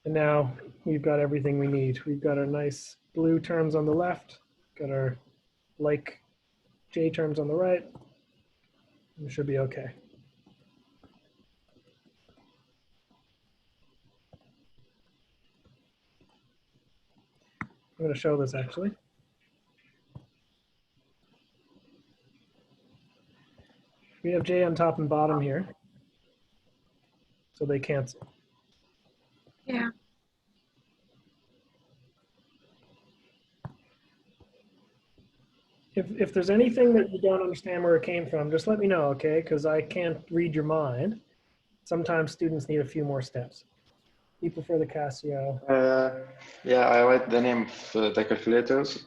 And now we've got everything we need. We've got our nice blue terms on the left, got our like j terms on the right. We should be okay. I'm going to show this actually. We have j on top and bottom here, so they cancel. Yeah. If there's anything that you don't understand where it came from, just let me know, okay? Because I can't read your mind. Sometimes students need a few more steps. You prefer the Casio. Yeah, I write the name of the calculators.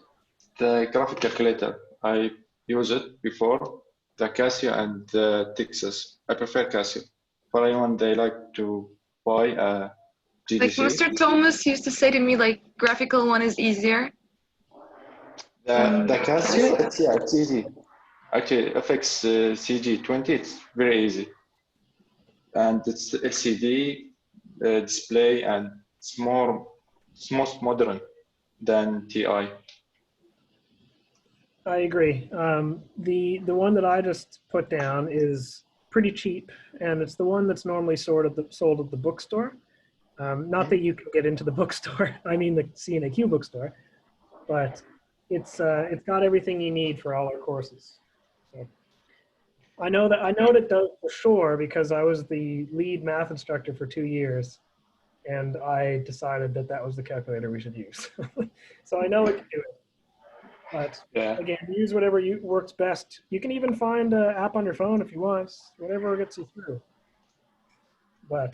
The graphic calculator, I use it before, the Casio and the Texas. I prefer Casio. For anyone they like to buy a Like GDC. Mr. Thomas used to say to me, like, graphical one is easier. The Casio, it's easy. Actually, FX CG20, it's very easy. And it's LCD display, and it's most modern than TI. I agree. The one that I just put down is pretty cheap, and it's the one that's normally sold at the bookstore. Not that you can get into the bookstore. I mean the CNAQ bookstore, but it's got everything you need for all our courses. So I know that does for sure because I was the lead math instructor for 2 years, and I decided that that was the calculator we should use. So I know it can do it. But Yeah. again, use whatever works best. You can even find an app on your phone if you want, whatever gets you through. But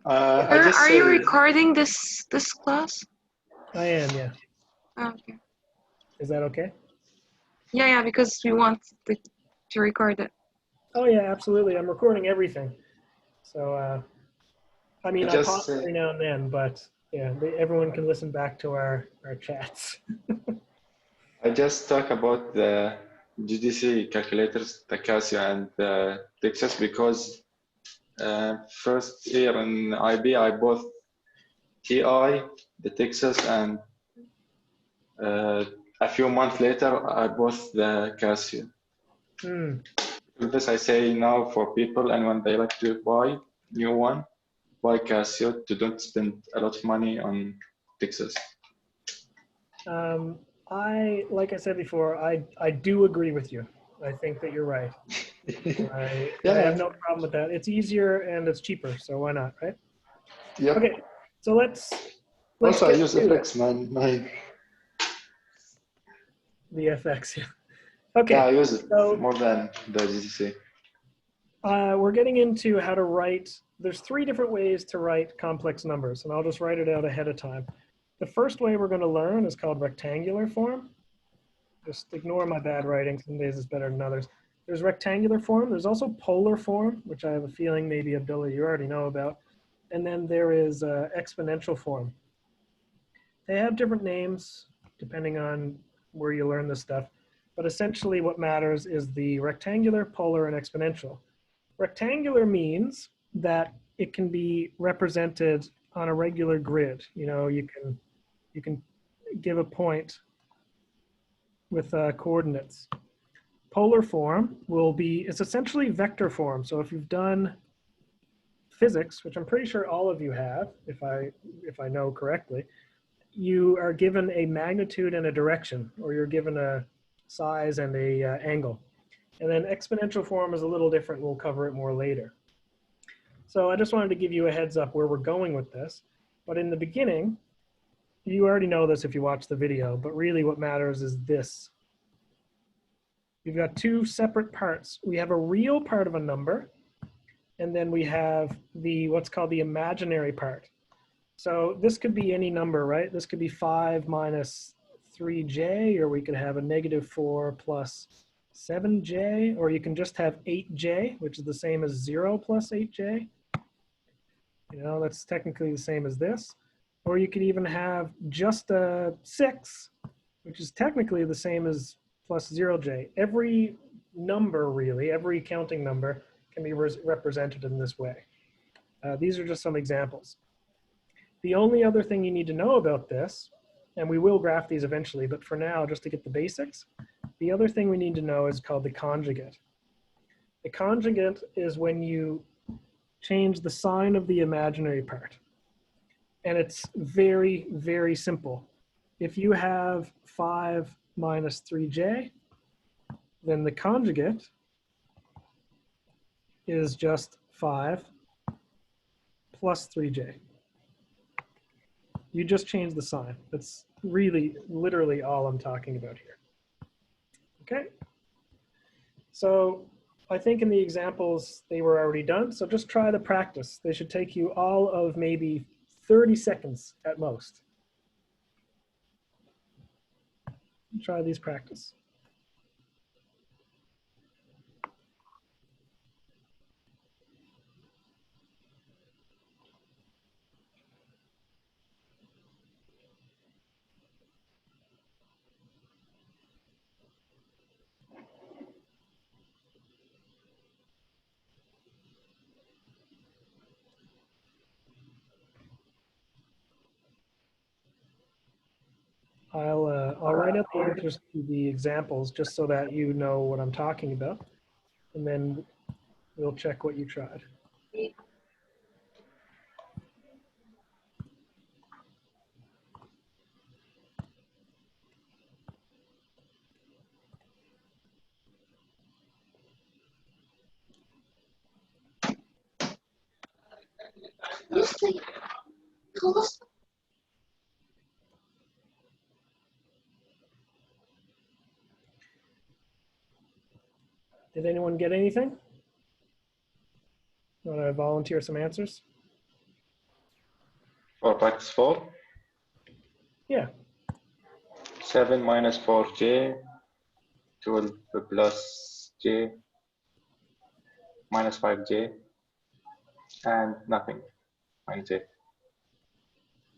Are you recording this class? I am, yeah. Oh, okay. Is that okay? Yeah, because we want to record it. Oh yeah, absolutely. I'm recording everything. So I mean, I pause every now and then, but yeah, everyone can listen back to our chats. I just talk about the GDC calculators, the Casio and the Texas, because first year in IB, I bought TI, the Texas, and a few months later, I bought the Casio. This I say now for people, and when they like to buy new one, buy Casio to don't spend a lot of money on Texas. Like I said before, I do agree with you. I think that you're right. I have no problem with that. It's easier and it's cheaper, so why not, right? Yep. Okay, so let's also, I use get FX, man. The FX, yeah. Okay. Yeah, I use it more than the GCC. We're getting into how to write. There's 3 different ways to write complex numbers, and I'll just write it out ahead of time. The first way we're going to learn is called rectangular form. Just ignore my bad writing. Some days it's better than others. There's rectangular form. There's also polar form, which I have a feeling maybe, Abdullah, you already know about. And then there is exponential form. They have different names depending on where you learn this stuff. But essentially what matters is the rectangular, polar, and exponential. Rectangular means that it can be represented on a regular grid. You know, you can give a point with coordinates. Polar form it's essentially vector form. So if you've done physics, which I'm pretty sure all of you have, if I know correctly, you are given a magnitude and a direction, or you're given a size and a angle. And then exponential form is a little different. We'll cover it more later. So I just wanted to give you a heads up where we're going with this. But in the beginning, you already know this if you watch the video, but really what matters is this. We've got 2 separate parts. We have a real part of a number, and then we have what's called the imaginary part. So this could be any number, right? This could be 5 minus 3j, or we could have a -4 plus 7j, or you can just have 8j, which is the same as 0 plus 8j. You know, that's technically the same as this. Or you could even have just a 6, which is technically the same as plus 0j. Every number, really, every counting number can be represented in this way. These are just some examples. The only other thing you need to know about this, and we will graph these eventually, but for now, just to get the basics, the other thing we need to know is called the conjugate. The conjugate is when you change the sign of the imaginary part. And it's very, very simple. If you have 5 minus 3j, then the conjugate is just 5 plus 3j. You just change the sign. That's really, literally all I'm talking about here. Okay? So I think in the examples, they were already done. So just try the practice. They should take you all of maybe 30 seconds at most. Try these practice. I'll write out the answers to the examples just so that you know what I'm talking about, and then we'll check what you tried. Did anyone get anything? Want to volunteer some answers? For practice 4, Yeah. 7 minus 4j, 12 plus j, minus 5j, and nothing, minus 8.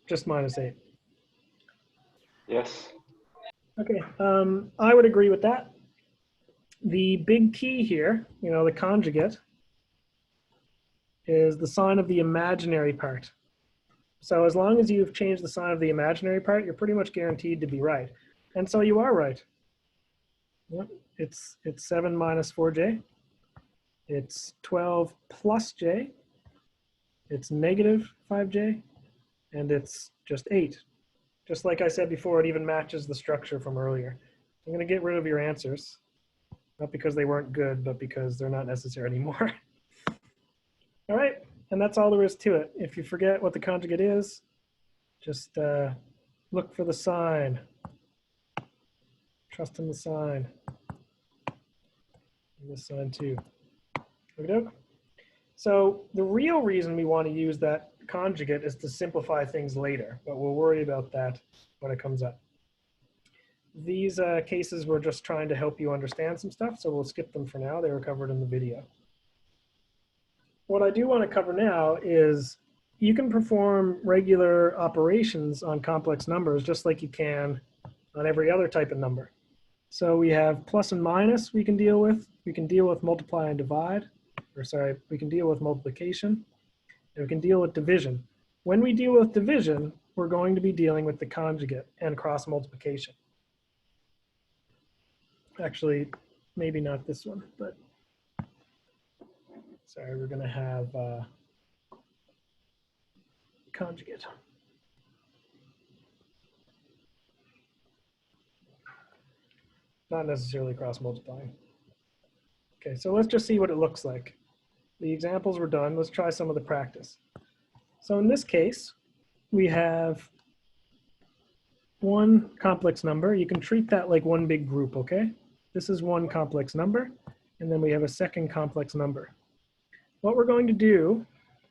Just minus 8. Yes. Okay, I would agree with that. The big key here, you know, the conjugate, is the sign of the imaginary part. So as long as you've changed the sign of the imaginary part, you're pretty much guaranteed to be right. And so you are right. Yep. It's 7 minus 4j. It's 12 plus j. It's negative 5j. And it's just 8. Just like I said before, it even matches the structure from earlier. I'm going to get rid of your answers. Not because they weren't good, but because they're not necessary anymore. All right, and that's all there is to it. If you forget what the conjugate is, just look for the sign. Trust in the sign. And this sign too. Okay. So the real reason we want to use that conjugate is to simplify things later, but we'll worry about that when it comes up. These cases were just trying to help you understand some stuff, so we'll skip them for now. They were covered in the video. What I do want to cover now is you can perform regular operations on complex numbers just like you can on every other type of number. So we have plus and minus we can deal with. We can deal with multiply and divide. Or sorry, we can deal with multiplication. And we can deal with division. When we deal with division, we're going to be dealing with the conjugate and cross multiplication. Actually, maybe not this one, but sorry, we're going to have conjugate. Not necessarily cross multiplying. Okay, so let's just see what it looks like. The examples were done. Let's try some of the practice. So in this case, we have one complex number. You can treat that like one big group, okay? This is one complex number, and then we have a second complex number. What we're going to do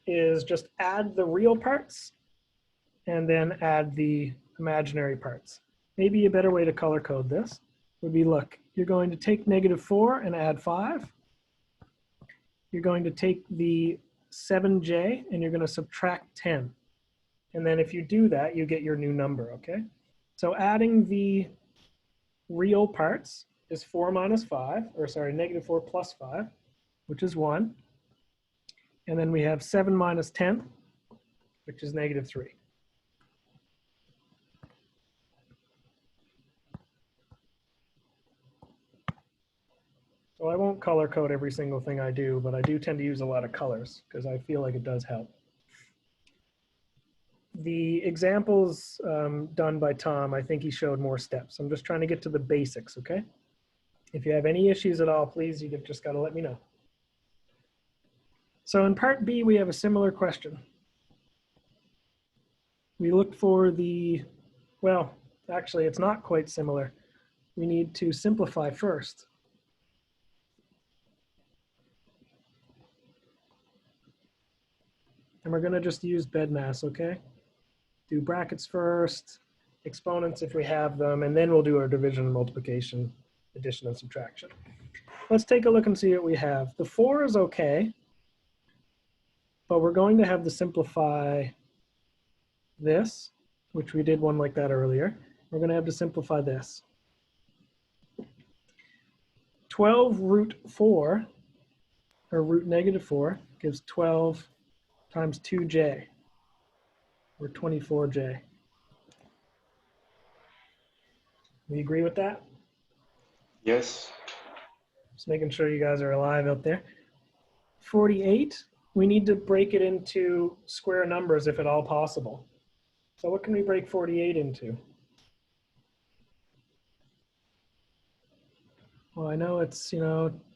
is just add the real parts and then add the imaginary parts. Maybe a better way to color code this would be, look, you're going to take -4 and add 5. You're going to take the 7j and you're going to subtract 10. And then if you do that, you get your new number, okay? So adding the real parts is 4 minus 5, or sorry, -4 plus 5, which is 1. And then we have 7 minus 10, which is -3. So I won't color code every single thing I do, but I do tend to use a lot of colors because I feel like it does help. The examples done by Tom, I think he showed more steps. I'm just trying to get to the basics, okay? If you have any issues at all, please, you've just got to let me know. So in part B, we have a similar question. We looked for the, well, actually, it's not quite similar. We need to simplify first. And we're going to just use BEDMAS, okay? Do brackets first, exponents if we have them, and then we'll do our division and multiplication, addition and subtraction. Let's take a look and see what we have. The 4 is okay, but we're going to have to simplify this, which we did one like that earlier. We're going to have to simplify this. 12 root 4, or root negative 4, gives 12 times 2j, or 24j. We agree with that? Yes. Just making sure you guys are alive out there. 48, we need to break it into square numbers if at all possible. So what can we break 48 into? Well, I know it's,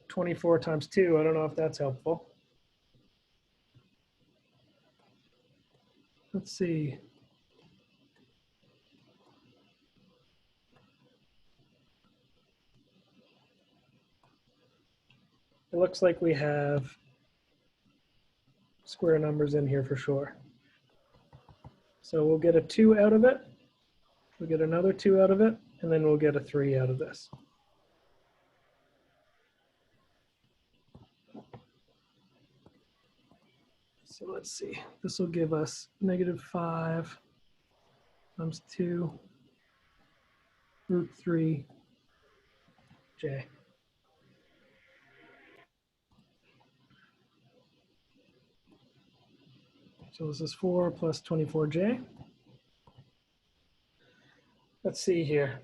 24 times 2. I don't know if that's helpful. Let's see. It looks like we have square numbers in here for sure. So we'll get a 2 out of it. We'll get another 2 out of it, and then we'll get a 3 out of this. So let's see. This will give us negative 5 times 2 root 3j. So this is 4 plus 24j. Let's see here.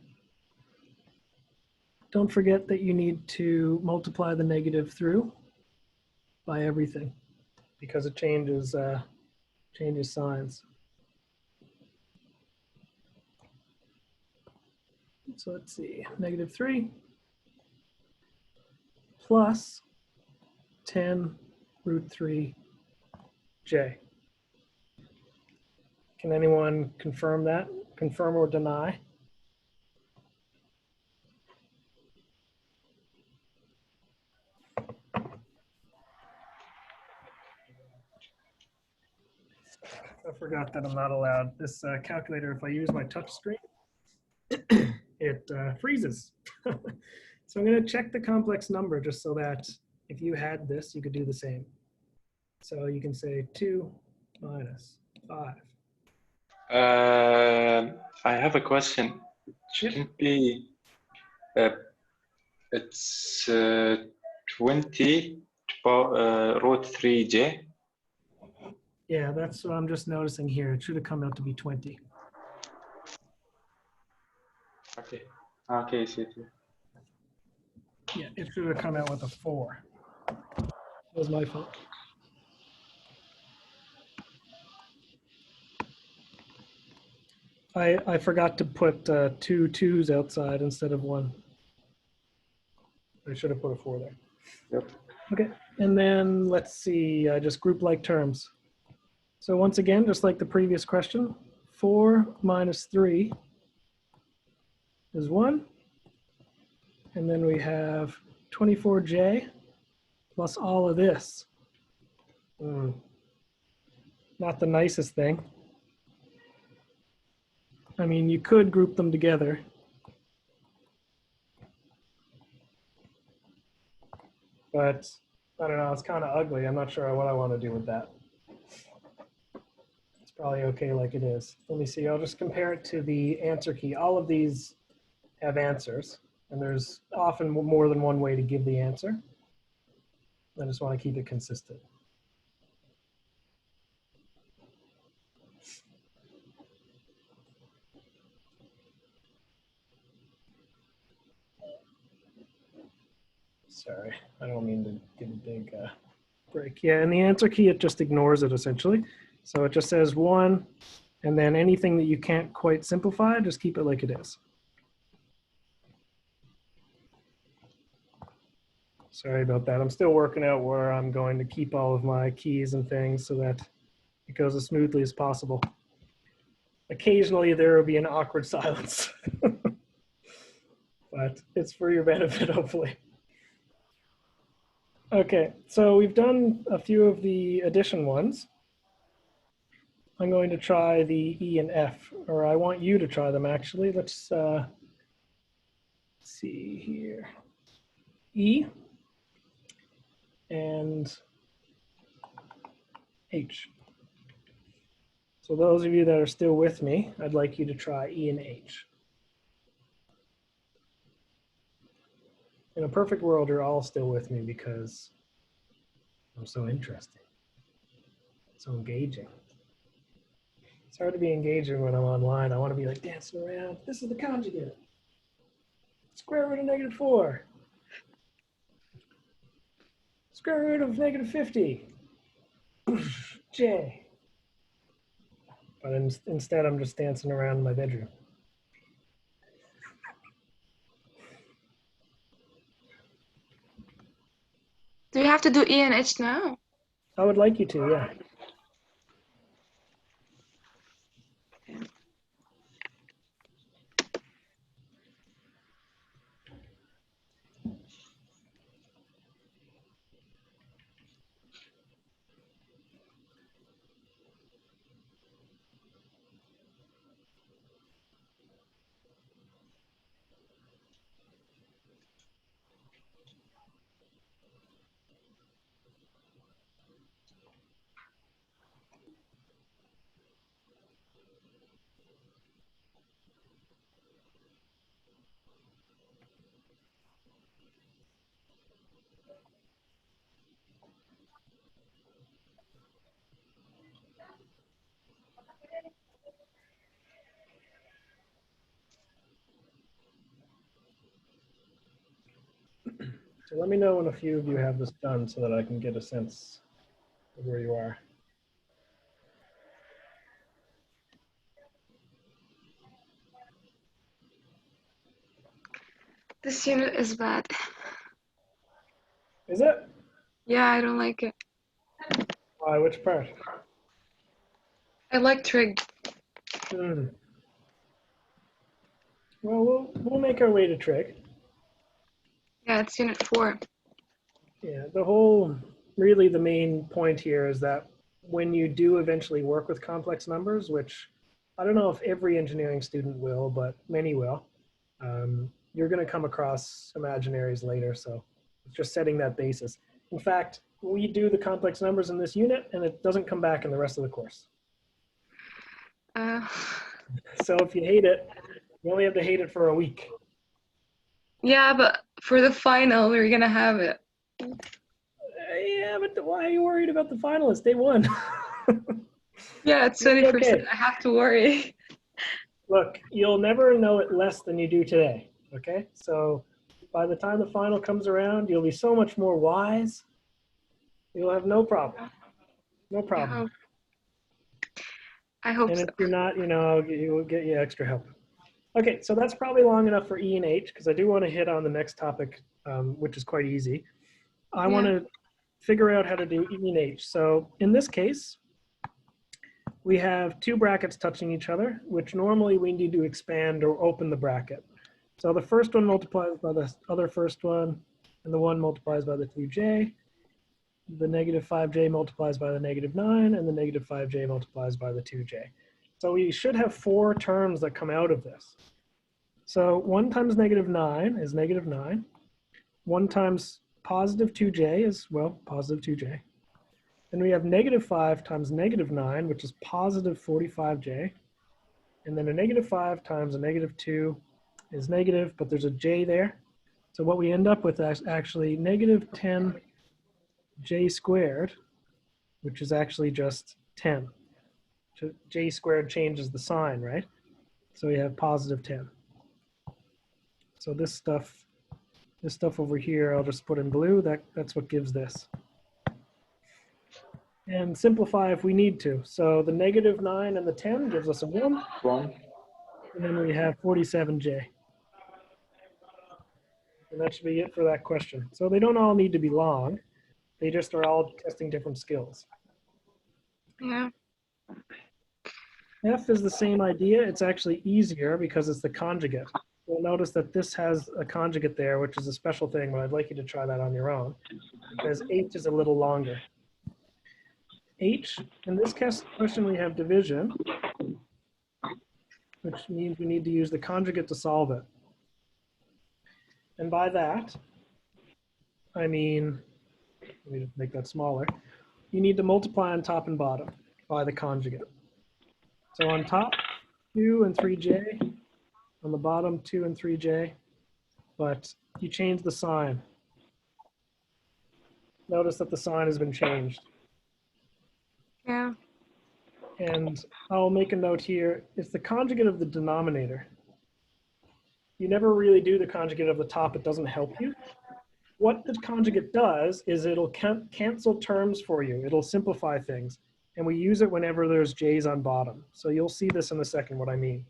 Don't forget that you need to multiply the negative through by everything because it changes signs. So let's see, negative 3 plus 10 root 3j. Can anyone confirm that? Confirm or deny? I forgot that I'm not allowed. This calculator, if I use my touch screen, it freezes. So I'm going to check the complex number just so that if you had this, you could do the same. So you can say 2 minus 5. I have a question. It shouldn't be, it's 20 root 3j. Yeah, that's what I'm just noticing here. It should have come out to be 20. Okay. Okay, see it. Yeah, it should have come out with a 4. That was my fault. I forgot to put 2 2s outside instead of 1. I should have put a 4 there. Yep. Okay, and then let's see, just group like terms. So once again, just like the previous question, 4 minus 3 is 1. And then we have 24j plus all of this. Not the nicest thing. I mean, you could group them together. But I don't know, it's kind of ugly. I'm not sure what I want to do with that. It's probably okay like it is. Let me see, I'll just compare it to the answer key. All of these have answers, and there's often more than one way to give the answer. I just want to keep it consistent. Sorry, I don't mean to give a big break. Yeah, and the answer key, it just ignores it essentially. So it just says 1, and then anything that you can't quite simplify, just keep it like it is. Sorry about that. I'm still working out where I'm going to keep all of my keys and things so that it goes as smoothly as possible. Occasionally there will be an awkward silence, but it's for your benefit, hopefully. Okay, so we've done a few of the addition ones. I'm going to try the E and F, or I want you to try them actually. Let's see here. E and H. So those of you that are still with me, I'd like you to try E and H. In a perfect world, you're all still with me because I'm so interesting, so engaging. It's hard to be engaging when I'm online. I want to be like dancing around. This is the conjugate. Square root of -4. Square root of -50. J. But instead, I'm just dancing around in my bedroom. Do you have to do E and H now? I would like you to, yeah. So let me know when a few of you have this done so that I can get a sense of where you are. This unit is bad. Is it? Yeah, I don't like it. Why, which part? I like trig. Hmm. Well, we'll make our way to trig. Yeah, it's unit 4. Yeah, really the main point here is that when you do eventually work with complex numbers, which I don't know if every engineering student will, but many will, you're going to come across imaginaries later. So it's just setting that basis. In fact, we do the complex numbers in this unit and it doesn't come back in the rest of the course. So if you hate it, you only have to hate it for a week. Yeah, but for the final, we're gonna have it. Yeah, but why are you worried about the finalists? Day one. Yeah, it's 20%. I have to worry. Look, you'll never know it less than you do today, okay? So by the time the final comes around, you'll be so much more wise. You'll have no problem. No problem. I hope and so. if you're not, we'll get you extra help. Okay, so that's probably long enough for E and H because I do want to hit on the next topic, which is quite easy. I want to figure out how to do E and H. So in this case, we have two brackets touching each other, which normally we need to expand or open the bracket. So the first one multiplies by the other first one, and the one multiplies by the 2j. The -5j multiplies by the -9, and the -5j multiplies by the 2j. So we should have 4 terms that come out of this. So 1 times -9 is -9. 1 times positive 2j is, well, positive 2j. Then we have -5 times -9, which is positive 45j. And then a -5 times a -2 is negative, but there's a j there. So what we end up with is actually -10j squared, which is actually just 10. J squared changes the sign, right? So we have positive 10. So this stuff over here, I'll just put in blue. That's what gives this. And simplify if we need to. So the -9 and the 10 gives us a 1. 1. And then we have 47j. And that should be it for that question. So they don't all need to be long. They just are all testing different skills. Yeah. F is the same idea. It's actually easier because it's the conjugate. You'll notice that this has a conjugate there, which is a special thing, but I'd like you to try that on your own, because H is a little longer. H, in this question, we have division, which means we need to use the conjugate to solve it. And by that, I mean, let me just make that smaller. You need to multiply on top and bottom by the conjugate. So on top, 2 and 3j. On the bottom, 2 and 3j. But you change the sign. Notice that the sign has been changed. Yeah. And I'll make a note here. It's the conjugate of the denominator. You never really do the conjugate of the top. It doesn't help you. What the conjugate does is it'll cancel terms for you. It'll simplify things. And we use it whenever there's j's on bottom. So you'll see this in a second, what I mean.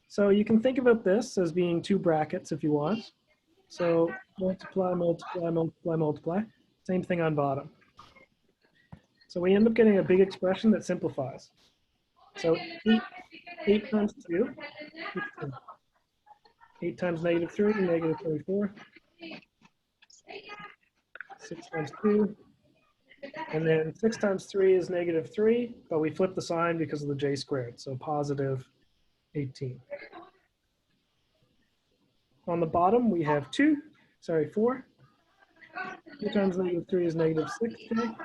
So you can think about this as being 2 brackets if you want. So multiply, multiply, multiply, multiply. Same thing on bottom. So we end up getting a big expression that simplifies. So 8 times 2, 16. 8 times negative 3, negative 24. 6 times 2. And then 6 times 3 is negative 3, but we flip the sign because of the j squared, so positive 18. On the bottom, we have 4. 2 times negative 3 is negative 6j. Do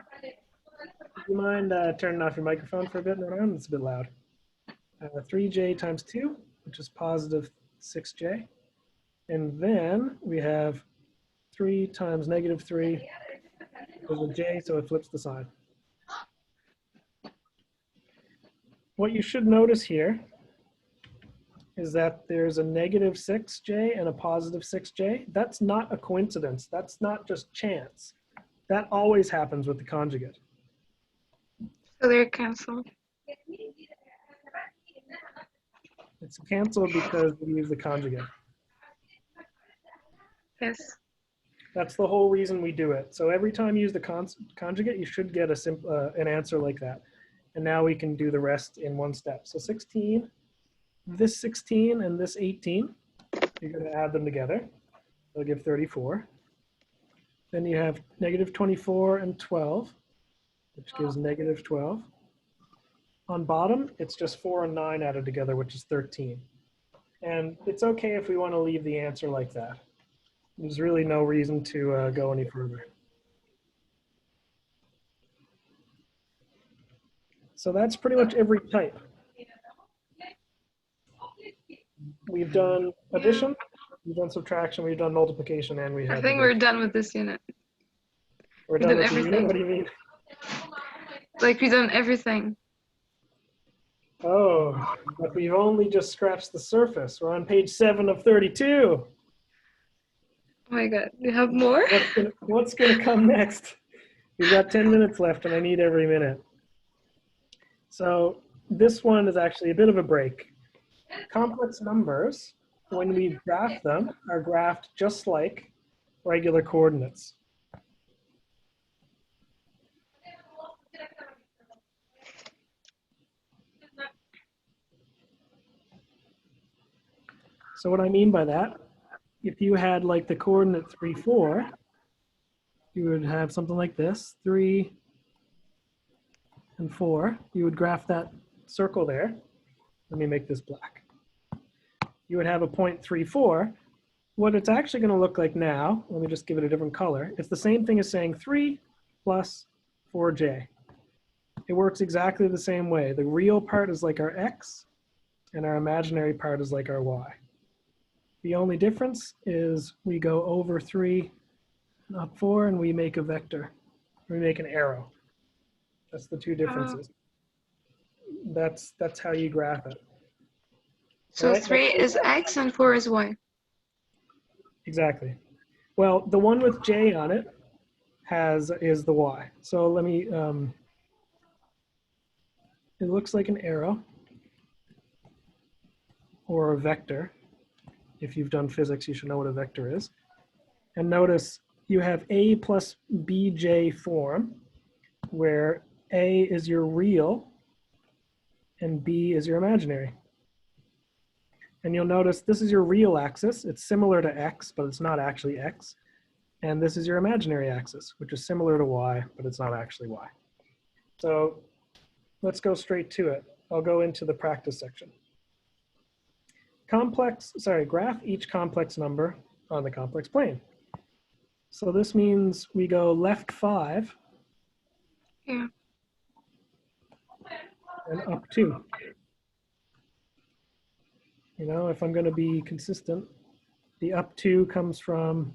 you mind turning off your microphone for a bit, Noran? It's a bit loud. 3j times 2, which is positive 6j. And then we have 3 times negative 3 is a j, so it flips the sign. What you should notice here is that there's a negative 6j and a positive 6j. That's not a coincidence. That's not just chance. That always happens with the conjugate. So they're canceled. It's canceled because we use the conjugate. Yes. That's the whole reason we do it. So every time you use the conjugate, you should get an answer like that. And now we can do the rest in one step. So 16, this 16 and this 18, you're going to add them together. They'll give 34. Then you have negative 24 and 12, which gives negative 12. On bottom, it's just 4 and 9 added together, which is 13. And it's okay if we want to leave the answer like that. There's really no reason to go any further. So that's pretty much every type. We've done addition, we've done subtraction, we've done multiplication, and we have. I think we're done with this unit. We're done with the unit? What do you mean? Like we've done everything. Oh, but we've only just scratched the surface. We're on page 7 of 32. Oh my God, we have more? What's gonna come next? We've got 10 minutes left and I need every minute. So this one is actually a bit of a break. Complex numbers, when we graph them, are graphed just like regular coordinates. So what I mean by that, if you had like the coordinate 3, 4, you would have something like this, 3 and 4. You would graph that circle there. Let me make this black. You would have a point 3, 4. What it's actually going to look like now, let me just give it a different color. It's the same thing as saying 3 plus 4j. It works exactly the same way. The real part is like our x, and our imaginary part is like our y. The only difference is we go over 3 and up 4, and we make a vector. We make an arrow. That's the two differences. That's how you graph it. So Right? 3 is x and 4 is y. Exactly. Well, the one with j on it is the y. So let me, it looks like an arrow or a vector. If you've done physics, you should know what a vector is. And notice you have A plus BJ form, where A is your real and B is your imaginary. And you'll notice this is your real axis. It's similar to X, but it's not actually X. And this is your imaginary axis, which is similar to Y, but it's not actually Y. So let's go straight to it. I'll go into the practice section. Graph each complex number on the complex plane. So this means we go left 5 Yeah. and up 2. You know, if I'm going to be consistent, the up 2 comes from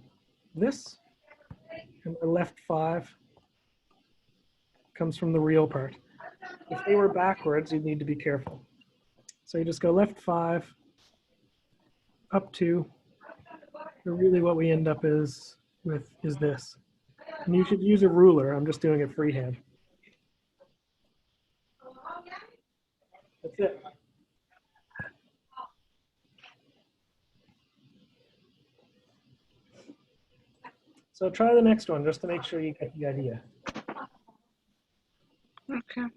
this, and the left 5 comes from the real part. If they were backwards, you'd need to be careful. So you just go left 5, up 2. But really what we end up is this. And you should use a ruler. I'm just doing it freehand. That's it. So try the next one just to make sure you get the idea. Okay.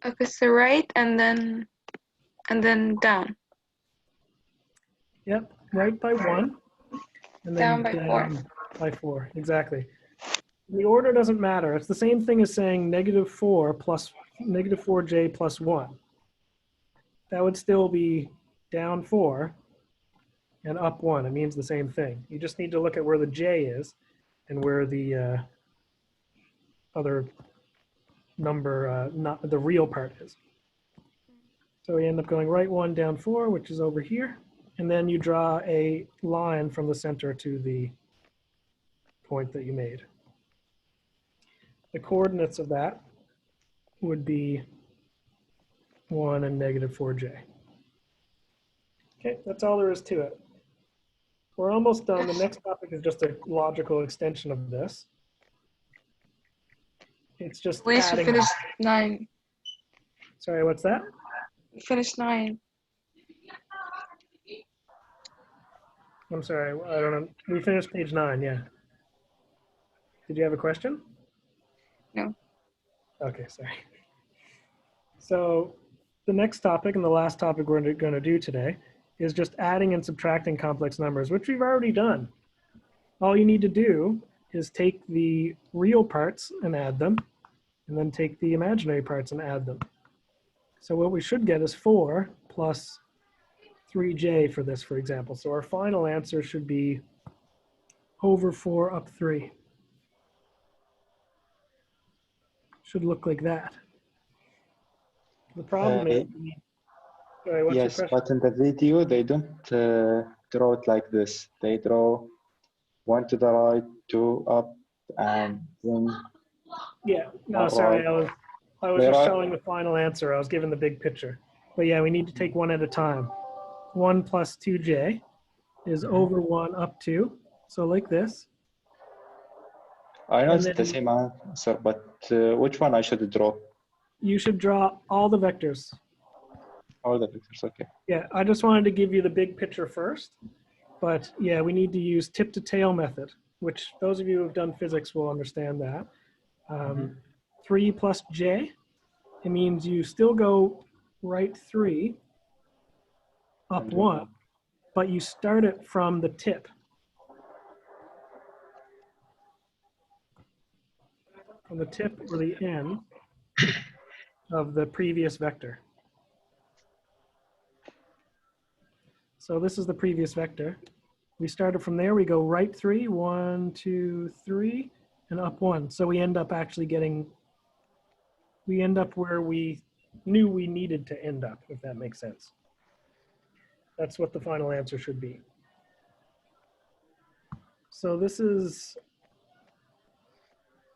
Okay, so right and then down. Yep, right by 1, and then Down by 4. by 4, exactly. The order doesn't matter. It's the same thing as saying -4 plus -4j plus 1. That would still be down 4 and up 1. It means the same thing. You just need to look at where the j is and where the other number, not the real part is. So we end up going right 1, down 4, which is over here. And then you draw a line from the center to the point that you made. The coordinates of that would be 1 and -4j. Okay, that's all there is to it. We're almost done. The next topic is just a logical extension of this. It's just At least we adding. finished 9. Sorry, what's that? We finished 9. I'm sorry, I don't know. We finished page 9, yeah. Did you have a question? No. Okay, sorry. So the next topic and the last topic we're going to do today is just adding and subtracting complex numbers, which we've already done. All you need to do is take the real parts and add them, and then take the imaginary parts and add them. So what we should get is 4 plus 3j for this, for example. So our final answer should be over 4 up 3. Should look like that. The problem is, sorry, what's yes, your question? but in the video, they don't draw it like this. They draw 1 to the right, 2 up, and then. Yeah, no, All sorry, right. I was just showing the final answer. I was given the big picture. But yeah, we need to take one at a time. 1 plus 2j is over 1 up 2. So like this. I know And it's the then same answer, but which one I should draw? you should draw all the vectors. All the pictures, okay. Yeah, I just wanted to give you the big picture first. But yeah, we need to use tip to tail method, which those of you who have done physics will understand that. 3 plus j, it means you still go right 3, up 1, but you start it from the tip. From the tip or the end of the previous vector. So this is the previous vector. We started from there, we go right 3, 1, 2, 3, and up 1. So we end up actually getting, we end up where we knew we needed to end up, if that makes sense. That's what the final answer should be. So this is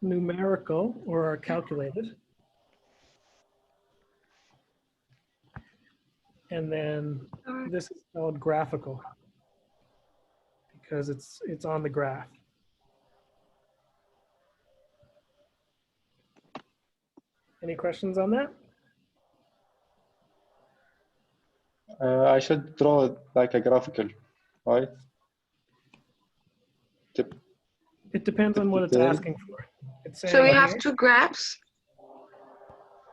numerical or calculated. and then this is called graphical because it's on the graph. Any questions on that? I should draw it like a graphical, right? It depends on what it's asking for. It's saying So we have here, 2 graphs.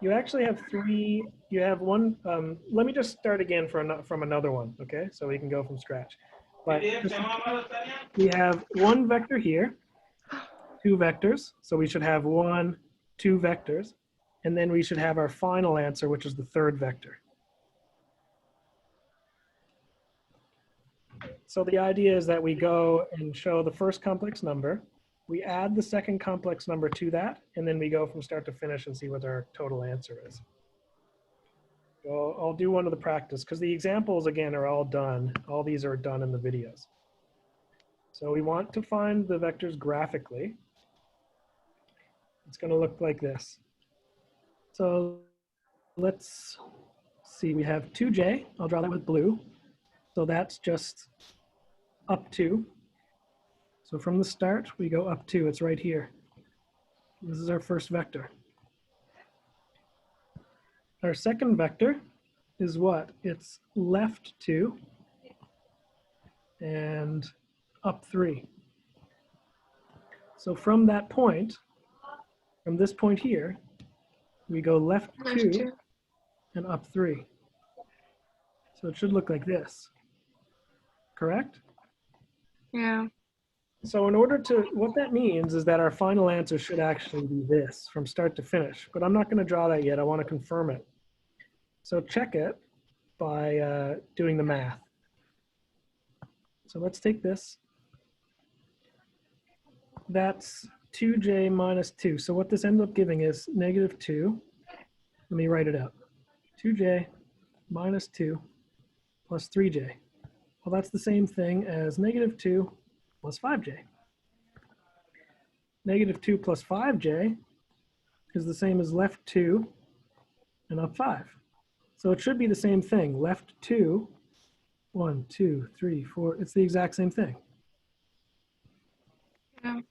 you actually have 3. You have one. Let me just start again from another one, okay? So we can go from scratch. But we have 1 vector here, 2 vectors. So we should have 1, 2 vectors, and then we should have our final answer, which is the 3rd vector. So the idea is that we go and show the first complex number, we add the second complex number to that, and then we go from start to finish and see what our total answer is. So I'll do one of the practice because the examples, again, are all done. All these are done in the videos. So we want to find the vectors graphically. It's going to look like this. So let's see, we have 2j. I'll draw that with blue. So that's just up 2. So from the start, we go up 2. It's right here. This is our first vector. Our second vector is what? It's left 2 and up 3. So from that point, from this point here, we go left 2 and up 3. So it should look like this. Correct? Yeah. So in order to, what that means is that our final answer should actually be this from start to finish, but I'm not going to draw that yet. I want to confirm it. So check it by doing the math. So let's take this. That's 2j minus 2. So what this ends up giving is -2. Let me write it out. 2j minus 2 plus 3j. Well, that's the same thing as -2 plus 5j. -2 plus 5j is the same as left 2 and up 5. So it should be the same thing. Left 2, 1, 2, 3, 4. It's the exact same thing. Yeah.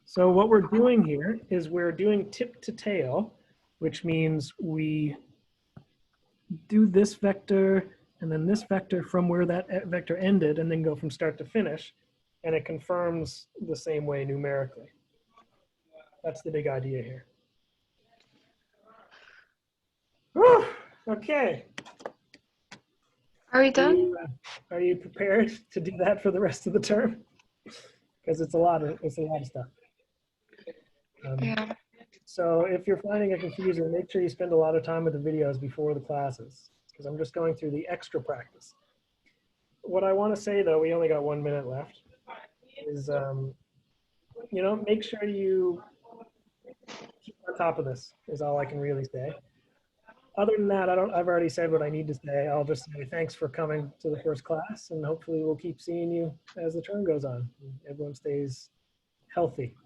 So what we're doing here is we're doing tip to tail, which means we do this vector and then this vector from where that vector ended and then go from start to finish. And it confirms the same way numerically. That's the big idea here. Whew, okay. Are we done? Are you prepared to do that for the rest of the term? Because it's a lot of stuff. Yeah. So if you're finding it confusing, make sure you spend a lot of time with the videos before the classes, because I'm just going through the extra practice. What I want to say, though, we only got 1 minute left, is make sure you keep on top of this, is all I can really say. Other than that, I've already said what I need to say. I'll just say thanks for coming to the first class, and hopefully we'll keep seeing you as the term goes on. Everyone stays healthy.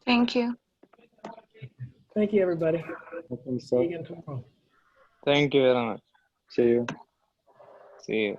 Thank you. Thank you, everybody. I think See so. you again tomorrow. Thank you very much. See you. See you.